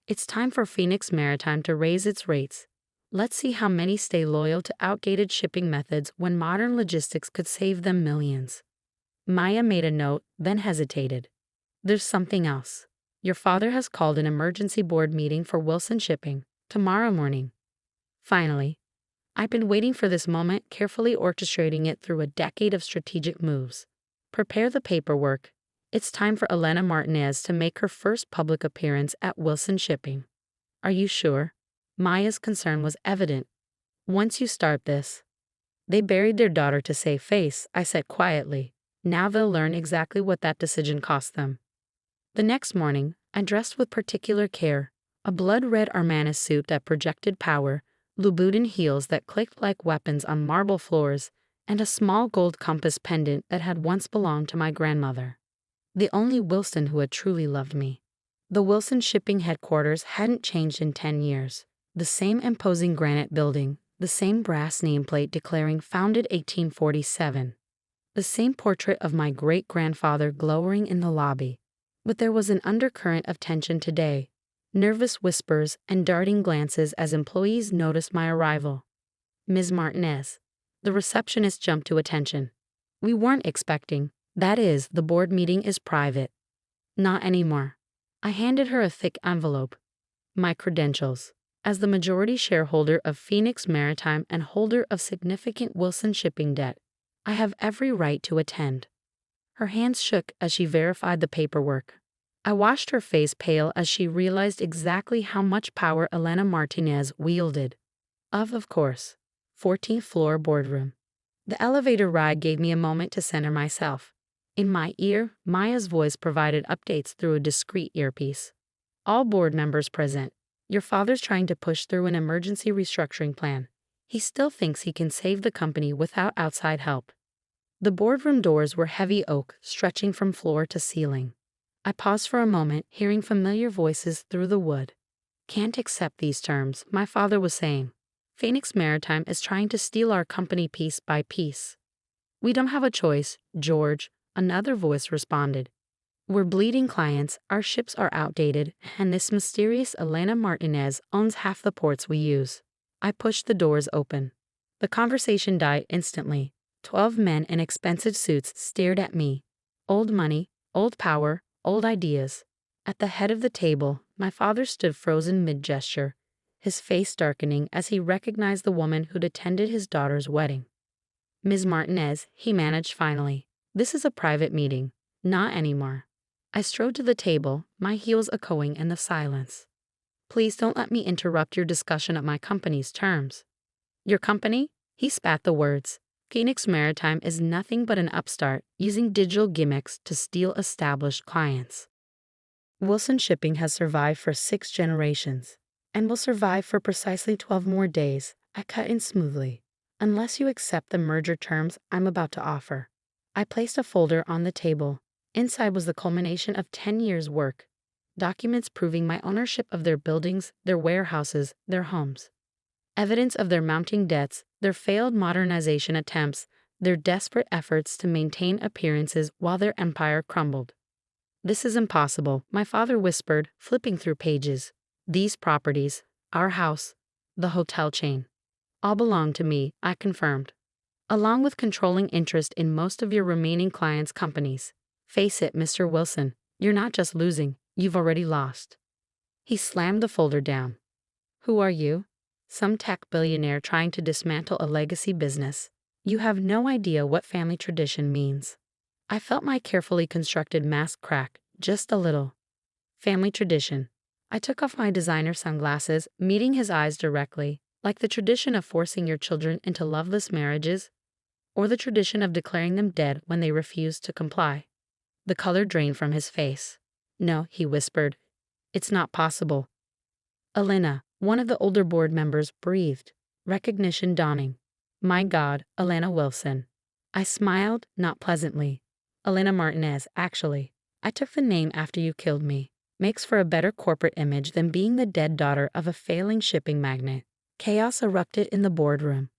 Speaker 1: It's time for Phoenix Maritime to raise its rates. Let's see how many stay loyal to outdated shipping methods when modern logistics could save them millions. Maya made a note, then hesitated. There's something else. Your father has called an emergency board meeting for Wilson Shipping tomorrow morning. Finally, I've been waiting for this moment, carefully orchestrating it through a decade of strategic moves. Prepare the paperwork. It's time for Elena Martinez to make her first public appearance at Wilson Shipping. Are you sure? Maya's concern was evident. Once you start this. They buried their daughter to save face, I said quietly. Now they'll learn exactly what that decision cost them. The next morning, I dressed with particular care, a blood-red Armani suit that projected power, Louboutin heels that clicked like weapons on marble floors, and a small gold compass pendant that had once belonged to my grandmother. The only Wilson who had truly loved me. The Wilson Shipping headquarters hadn't changed in 10 years. The same imposing granite building, the same brass nameplate declaring founded 1847. The same portrait of my great-grandfather glowering in the lobby. But there was an undercurrent of tension today, nervous whispers and darting glances as employees noticed my arrival. Ms. Martinez. The receptionist jumped to attention. We weren't expecting. That is, the board meeting is private. Not anymore. I handed her a thick envelope. My credentials. As the majority shareholder of Phoenix Maritime and holder of significant Wilson Shipping debt, I have every right to attend. Her hands shook as she verified the paperwork. I watched her face pale as she realized exactly how much power Elena Martinez wielded. Of course. 14th floor boardroom. The elevator ride gave me a moment to center myself. In my ear, Maya's voice provided updates through a discreet earpiece. All board members present. Your father's trying to push through an emergency restructuring plan. He still thinks he can save the company without outside help. The boardroom doors were heavy oak, stretching from floor to ceiling. I paused for a moment, hearing familiar voices through the wood. Can't accept these terms, my father was saying. Phoenix Maritime is trying to steal our company piece by piece. We don't have a choice, George, another voice responded. We're bleeding clients, our ships are outdated, and this mysterious Elena Martinez owns half the ports we use. I pushed the doors open. The conversation died instantly. 12 men in expensive suits stared at me. Old money, old power, old ideas. At the head of the table, my father stood frozen mid-gesture, his face darkening as he recognized the woman who'd attended his daughter's wedding. Ms. Martinez, he managed finally. This is a private meeting. Not anymore. I strode to the table, my heels echoing in the silence. Please don't let me interrupt your discussion of my company's terms. Your company? He spat the words. Phoenix Maritime is nothing but an upstart using digital gimmicks to steal established clients. Wilson Shipping has survived for 6 generations and will survive for precisely 12 more days. I cut in smoothly. Unless you accept the merger terms I'm about to offer. I placed a folder on the table. Inside was the culmination of 10 years' work. Documents proving my ownership of their buildings, their warehouses, their homes. Evidence of their mounting debts, their failed modernization attempts, their desperate efforts to maintain appearances while their empire crumbled. "This is impossible," my father whispered, flipping through pages. "These properties, our house, the hotel chain, all belong to me," I confirmed, "along with controlling interest in most of your remaining clients' companies. Face it, Mr. Wilson, you're not just losing, you've already lost." He slammed the folder down. "Who are you? Some tech billionaire trying to dismantle a legacy business. You have no idea what family tradition means." I felt my carefully constructed mask crack, just a little. Family tradition. I took off my designer sunglasses, meeting his eyes directly, like the tradition of forcing your children into loveless marriages, or the tradition of declaring them dead when they refuse to comply. The color drained from his face. "No," he whispered. "It's not possible." Elena, one of the older board members, breathed, recognition dawning. "My God, Elena Wilson." I smiled, not pleasantly. "Elena Martinez, actually. I took the name after you killed me. Makes for a better corporate image than being the dead daughter of a failing shipping magnate." Chaos erupted in the boardroom.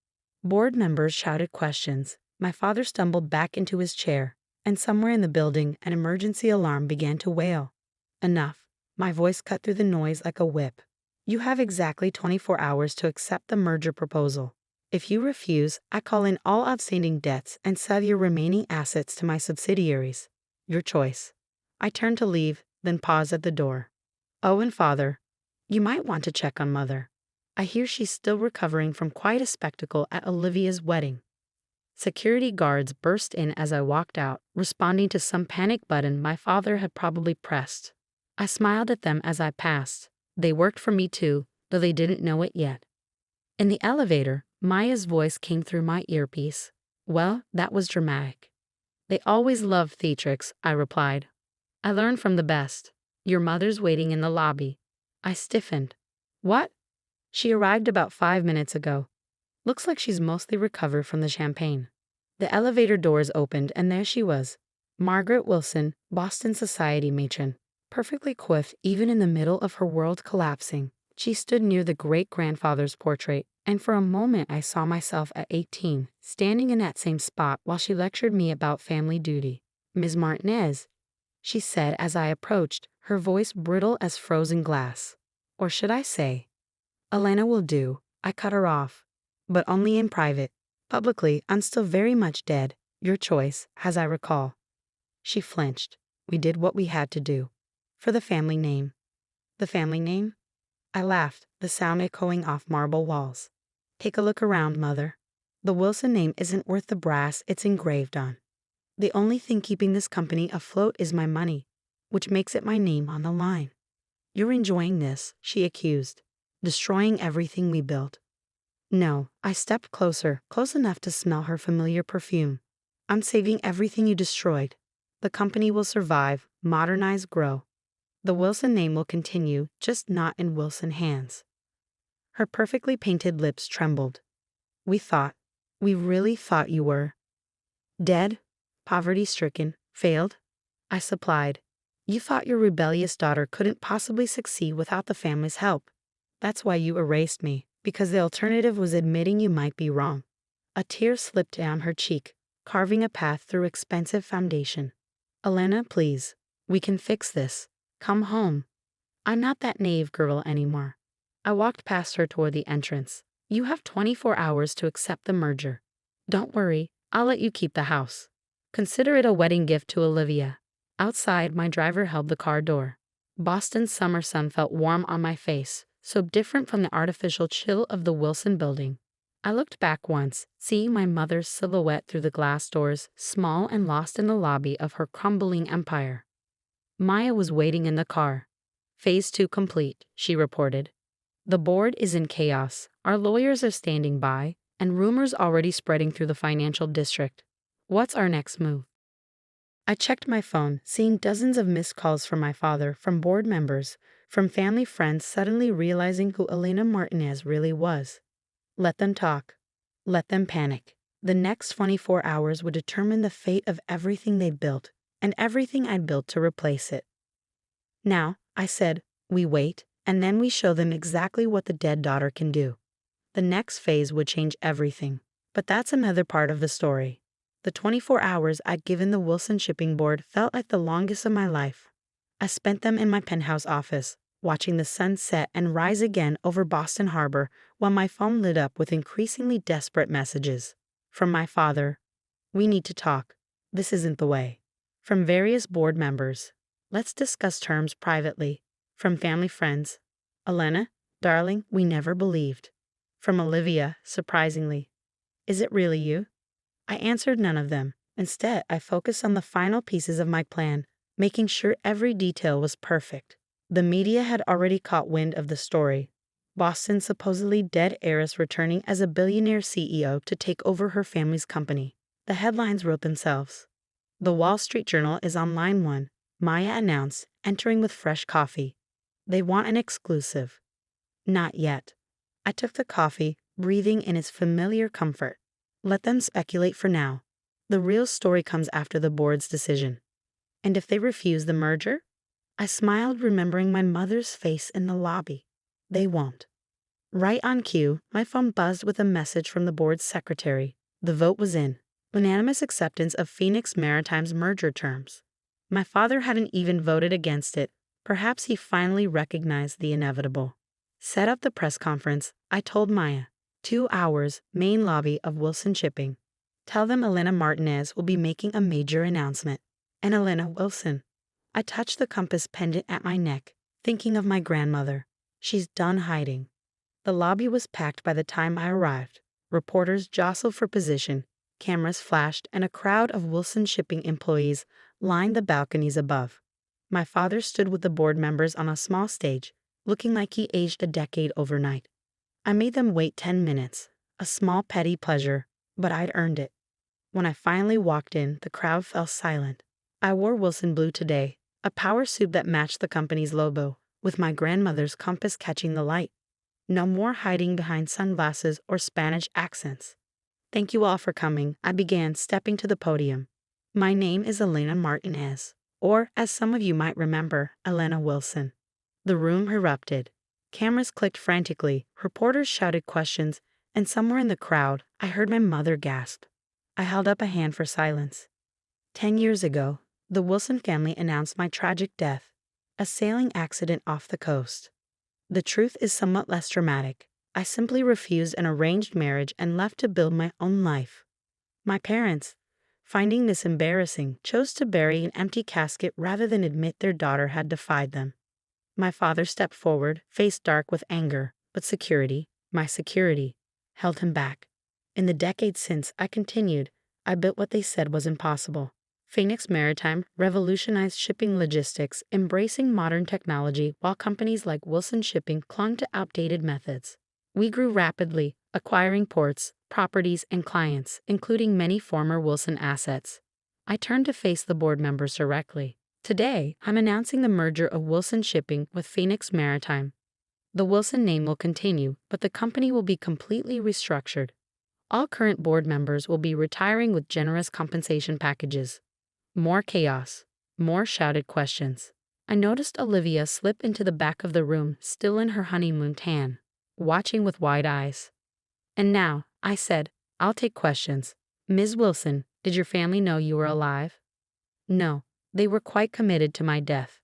Speaker 1: Board members shouted questions. My father stumbled back into his chair, and somewhere in the building an emergency alarm began to wail. "Enough." My voice cut through the noise like a whip. "You have exactly 24 hours to accept the merger proposal. If you refuse, I call in all outstanding debts and sell your remaining assets to my subsidiaries. Your choice." I turned to leave, then paused at the door. "Oh, and father, you might want to check on mother. I hear she's still recovering from quite a spectacle at Olivia's wedding." Security guards burst in as I walked out, responding to some panic button my father had probably pressed. I smiled at them as I passed. They worked for me too, though they didn't know it yet. In the elevator, Maya's voice came through my earpiece. "Well, that was dramatic." "They always love theatrics," I replied. "I learned from the best. Your mother's waiting in the lobby." I stiffened. "What?" "She arrived about 5 minutes ago. Looks like she's mostly recovered from the champagne." The elevator doors opened, and there she was. Margaret Wilson, Boston society matron. Perfectly coiffed even in the middle of her world collapsing. She stood near the great-grandfather's portrait, and for a moment I saw myself at 18, standing in that same spot while she lectured me about family duty. "Ms. Martinez," she said as I approached, her voice brittle as frozen glass. Or should I say, "Elena will do." I cut her off. "But only in private. Publicly, I'm still very much dead. Your choice, as I recall." She flinched. "We did what we had to do. For the family name." "The family name?" I laughed, the sound echoing off marble walls. "Take a look around, mother. The Wilson name isn't worth the brass it's engraved on. The only thing keeping this company afloat is my money, which makes it my name on the line. You're enjoying this," she accused, "destroying everything we built." "No." I stepped closer, close enough to smell her familiar perfume. "I'm saving everything you destroyed. The company will survive, modernize, grow. The Wilson name will continue, just not in Wilson hands." Her perfectly painted lips trembled. We really thought you were dead, poverty-stricken, failed," I supplied. "You thought your rebellious daughter couldn't possibly succeed without the family's help. That's why you erased me, because the alternative was admitting you might be wrong." A tear slipped down her cheek, carving a path through expensive foundation. "Elena, please. We can fix this. Come home." "I'm not that naive girl anymore." I walked past her toward the entrance. "You have 24 hours to accept the merger. Don't worry, I'll let you keep the house. Consider it a wedding gift to Olivia." Outside, my driver held the car door. Boston's summer sun felt warm on my face, so different from the artificial chill of the Wilson building. I looked back once, seeing my mother's silhouette through the glass doors, small and lost in the lobby of her crumbling empire. Maya was waiting in the car. "Phase 2 complete," she reported. "The board is in chaos, our lawyers are standing by, and rumors already spreading through the financial district. What's our next move?" I checked my phone, seeing dozens of missed calls from my father, from board members, from family friends suddenly realizing who Elena Martinez really was. Let them talk. Let them panic. The next 24 hours would determine the fate of everything they'd built, and everything I'd built to replace it. Now, I said, we wait, and then we show them exactly what the dead daughter can do. The next phase would change everything. But that's another part of the story. The 24 hours I'd given the Wilson Shipping Board felt like the longest of my life. I spent them in my penthouse office, watching the sun set and rise again over Boston Harbor while my phone lit up with increasingly desperate messages. From my father, "We need to talk. This isn't the way." From various board members, "Let's discuss terms privately." From family friends, "Elena, darling, we never believed." From Olivia, surprisingly, "Is it really you?" I answered none of them. Instead, I focused on the final pieces of my plan, making sure every detail was perfect. The media had already caught wind of the story. Boston's supposedly dead heiress returning as a billionaire CEO to take over her family's company. The headlines wrote themselves. The Wall Street Journal is on line 1, Maya announced, entering with fresh coffee. They want an exclusive. Not yet. I took the coffee, breathing in its familiar comfort. Let them speculate for now. The real story comes after the board's decision. And if they refuse the merger? I smiled, remembering my mother's face in the lobby. They won't. Right on cue, my phone buzzed with a message from the board's secretary. The vote was in. Unanimous acceptance of Phoenix Maritime's merger terms. My father hadn't even voted against it. Perhaps he finally recognized the inevitable. Set up the press conference, I told Maya. 2 hours, main lobby of Wilson Shipping. Tell them Elena Martinez will be making a major announcement. And Elena Wilson. I touched the compass pendant at my neck, thinking of my grandmother. She's done hiding. The lobby was packed by the time I arrived. Reporters jostled for position, cameras flashed, and a crowd of Wilson Shipping employees lined the balconies above. My father stood with the board members on a small stage, looking like he aged a decade overnight. I made them wait 10 minutes, a small petty pleasure, but I'd earned it. When I finally walked in, the crowd fell silent. I wore Wilson blue today, a power suit that matched the company's logo, with my grandmother's compass catching the light. No more hiding behind sunglasses or Spanish accents. Thank you all for coming, I began, stepping to the podium. My name is Elena Martinez, or as some of you might remember, Elena Wilson. The room erupted. Cameras clicked frantically, reporters shouted questions, and somewhere in the crowd, I heard my mother gasp. I held up a hand for silence. 10 years ago, the Wilson family announced my tragic death, a sailing accident off the coast. The truth is somewhat less dramatic. I simply refused an arranged marriage and left to build my own life. My parents, finding this embarrassing, chose to bury an empty casket rather than admit their daughter had defied them. My father stepped forward, face dark with anger, but security, my security, held him back. In the decades since, I continued. I built what they said was impossible. Phoenix Maritime revolutionized shipping logistics, embracing modern technology while companies like Wilson Shipping clung to outdated methods. We grew rapidly, acquiring ports, properties, and clients, including many former Wilson assets. I turned to face the board members directly. Today, I'm announcing the merger of Wilson Shipping with Phoenix Maritime. The Wilson name will continue, but the company will be completely restructured. All current board members will be retiring with generous compensation packages. More chaos, more shouted questions. I noticed Olivia slip into the back of the room, still in her honeymoon tan, watching with wide eyes. And now, I said, I'll take questions. Ms. Wilson, did your family know you were alive? No. They were quite committed to my death.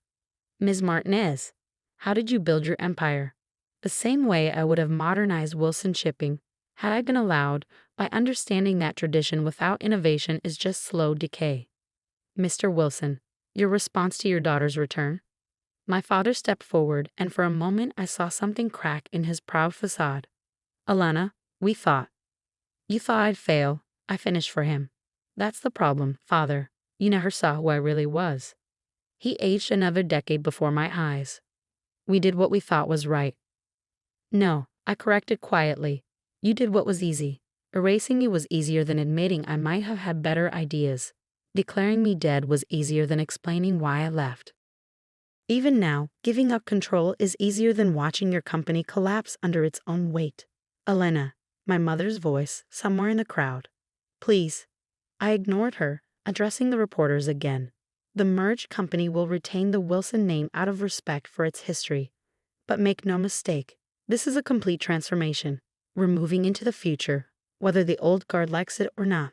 Speaker 1: Ms. Martinez, how did you build your empire? The same way I would have modernized Wilson Shipping, had I been allowed, by understanding that tradition without innovation is just slow decay. Mr. Wilson, your response to your daughter's return? My father stepped forward, and for a moment I saw something crack in his proud facade. Elena, we thought. You thought I'd fail, I finished for him. That's the problem, father. You never saw who I really was. He aged another decade before my eyes. We did what we thought was right. No, I corrected quietly. You did what was easy. Erasing you was easier than admitting I might have had better ideas. Declaring me dead was easier than explaining why I left. Even now, giving up control is easier than watching your company collapse under its own weight. Elena, my mother's voice, somewhere in the crowd. Please. I ignored her, addressing the reporters again. The merged company will retain the Wilson name out of respect for its history. But make no mistake, this is a complete transformation. We're moving into the future, whether the old guard likes it or not.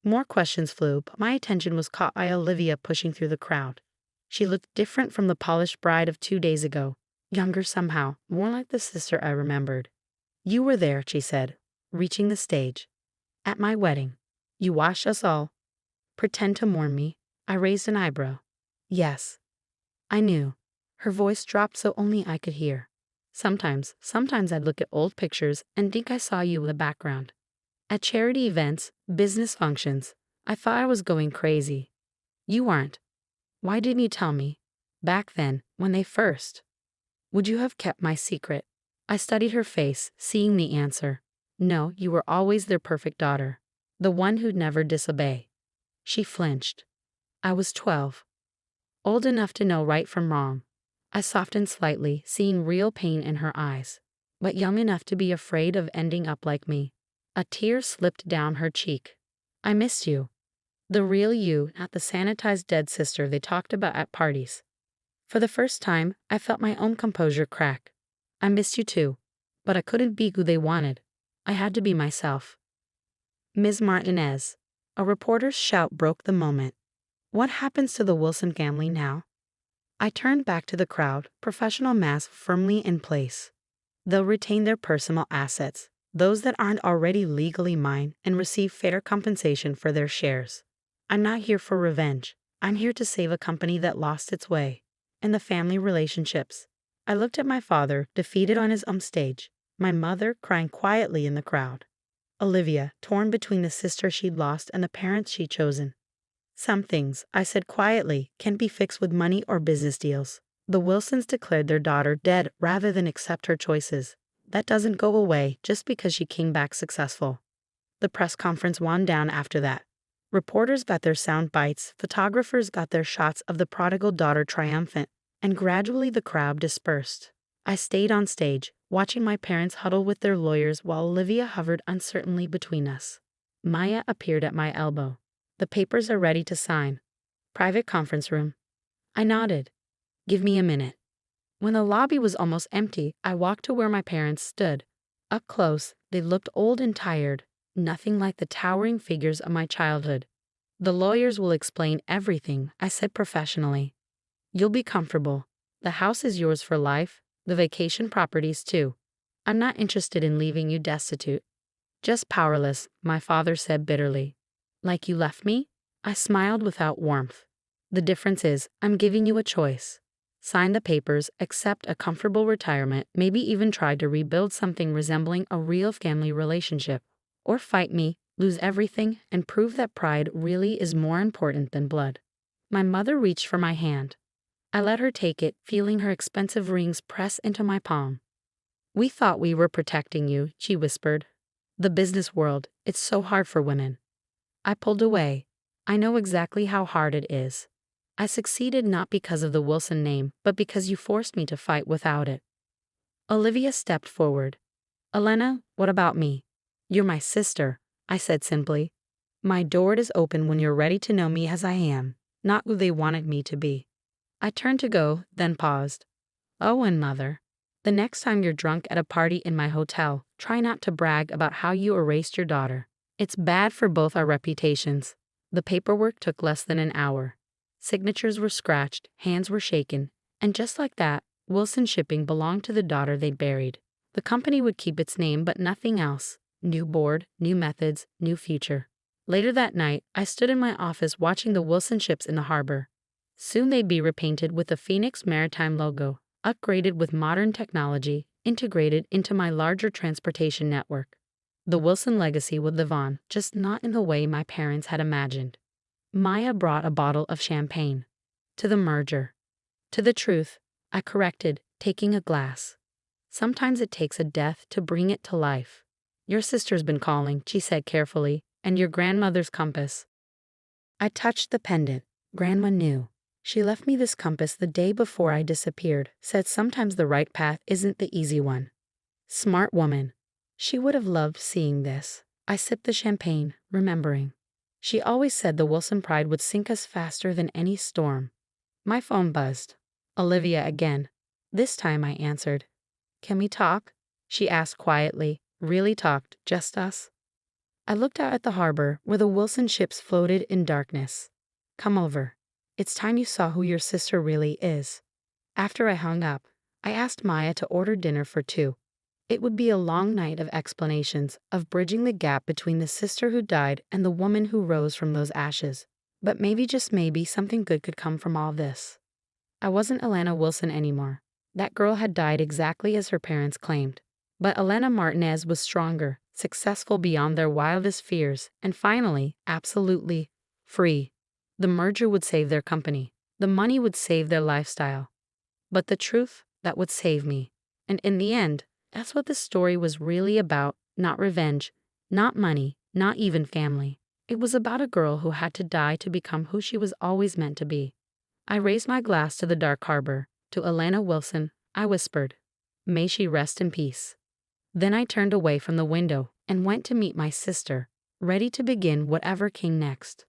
Speaker 1: More questions flew, but my attention was caught by Olivia pushing through the crowd. She looked different from the polished bride of 2 days ago, younger somehow, more like the sister I remembered. You were there, she said, reaching the stage. At my wedding. You watched us all pretend to mourn me. I raised an eyebrow. Yes. I knew. Her voice dropped so only I could hear. Sometimes I'd look at old pictures and think I saw you in the background. At charity events, business functions, I thought I was going crazy. You aren't. Why didn't you tell me? Back then, when they first. Would you have kept my secret? I studied her face, seeing the answer. No, you were always their perfect daughter. The one who'd never disobey. She flinched. I was 12. Old enough to know right from wrong. I softened slightly, seeing real pain in her eyes. But young enough to be afraid of ending up like me. A tear slipped down her cheek. I missed you. The real you, not the sanitized dead sister they talked about at parties. For the first time, I felt my own composure crack. I missed you too, but I couldn't be who they wanted. I had to be myself. Ms. Martinez. A reporter's shout broke the moment. What happens to the Wilson family now? I turned back to the crowd, professional mask firmly in place. They'll retain their personal assets, those that aren't already legally mine, and receive fair compensation for their shares. I'm not here for revenge. I'm here to save a company that lost its way. And the family relationships. I looked at my father, defeated on his own stage, my mother crying quietly in the crowd. Olivia, torn between the sister she'd lost and the parents she'd chosen. Some things, I said quietly, can be fixed with money or business deals. The Wilsons declared their daughter dead rather than accept her choices. That doesn't go away just because she came back successful. The press conference wound down after that. Reporters got their sound bites, photographers got their shots of the prodigal daughter triumphant, and gradually the crowd dispersed. I stayed on stage, watching my parents huddle with their lawyers while Olivia hovered uncertainly between us. Maya appeared at my elbow. The papers are ready to sign. Private conference room. I nodded. Give me a minute. When the lobby was almost empty, I walked to where my parents stood. Up close, they looked old and tired, nothing like the towering figures of my childhood. The lawyers will explain everything, I said professionally. You'll be comfortable. The house is yours for life, the vacation properties too. I'm not interested in leaving you destitute. Just powerless, my father said bitterly. Like you left me? I smiled without warmth. The difference is, I'm giving you a choice. Sign the papers, accept a comfortable retirement, maybe even try to rebuild something resembling a real family relationship. Or fight me, lose everything, and prove that pride really is more important than blood. My mother reached for my hand. I let her take it, feeling her expensive rings press into my palm. We thought we were protecting you, she whispered. The business world, it's so hard for women. I pulled away. I know exactly how hard it is. I succeeded not because of the Wilson name, but because you forced me to fight without it. Olivia stepped forward. Elena, what about me? You're my sister, I said simply. My door is open when you're ready to know me as I am, not who they wanted me to be. I turned to go, then paused. Oh, and mother. The next time you're drunk at a party in my hotel, try not to brag about how you erased your daughter. It's bad for both our reputations. The paperwork took less than an hour. Signatures were scratched, hands were shaken, and just like that, Wilson Shipping belonged to the daughter they'd buried. The company would keep its name but nothing else. New board, new methods, new future. Later that night, I stood in my office watching the Wilson ships in the harbor. Soon they'd be repainted with the Phoenix Maritime logo, upgraded with modern technology, integrated into my larger transportation network. The Wilson legacy would live on, just not in the way my parents had imagined. Maya brought a bottle of champagne. To the merger. To the truth, I corrected, taking a glass. Sometimes it takes a death to bring it to life. Your sister's been calling, she said carefully, and your grandmother's compass. I touched the pendant. Grandma knew. She left me this compass the day before I disappeared, said sometimes the right path isn't the easy one. Smart woman. She would have loved seeing this. I sipped the champagne, remembering. She always said the Wilson pride would sink us faster than any storm. My phone buzzed. Olivia again. This time I answered. Can we talk? She asked quietly, Really talked, just us? I looked out at the harbor where the Wilson ships floated in darkness. Come over. It's time you saw who your sister really is. After I hung up, I asked Maya to order dinner for two. It would be a long night of explanations, of bridging the gap between the sister who died and the woman who rose from those ashes. But maybe, just maybe, something good could come from all this. I wasn't Alana Wilson anymore. That girl had died exactly as her parents claimed. But Elena Martinez was stronger, successful beyond their wildest fears, and finally, absolutely free. The merger would save their company. The money would save their lifestyle. But the truth, that would save me. And in the end, that's what the story was really about. Not revenge, not money, not even family. It was about a girl who had to die to become who she was always meant to be. I raised my glass to the dark harbor. To Elena Wilson, I whispered, "May she rest in peace." Then I turned away from the window and went to meet my sister, ready to begin whatever came next.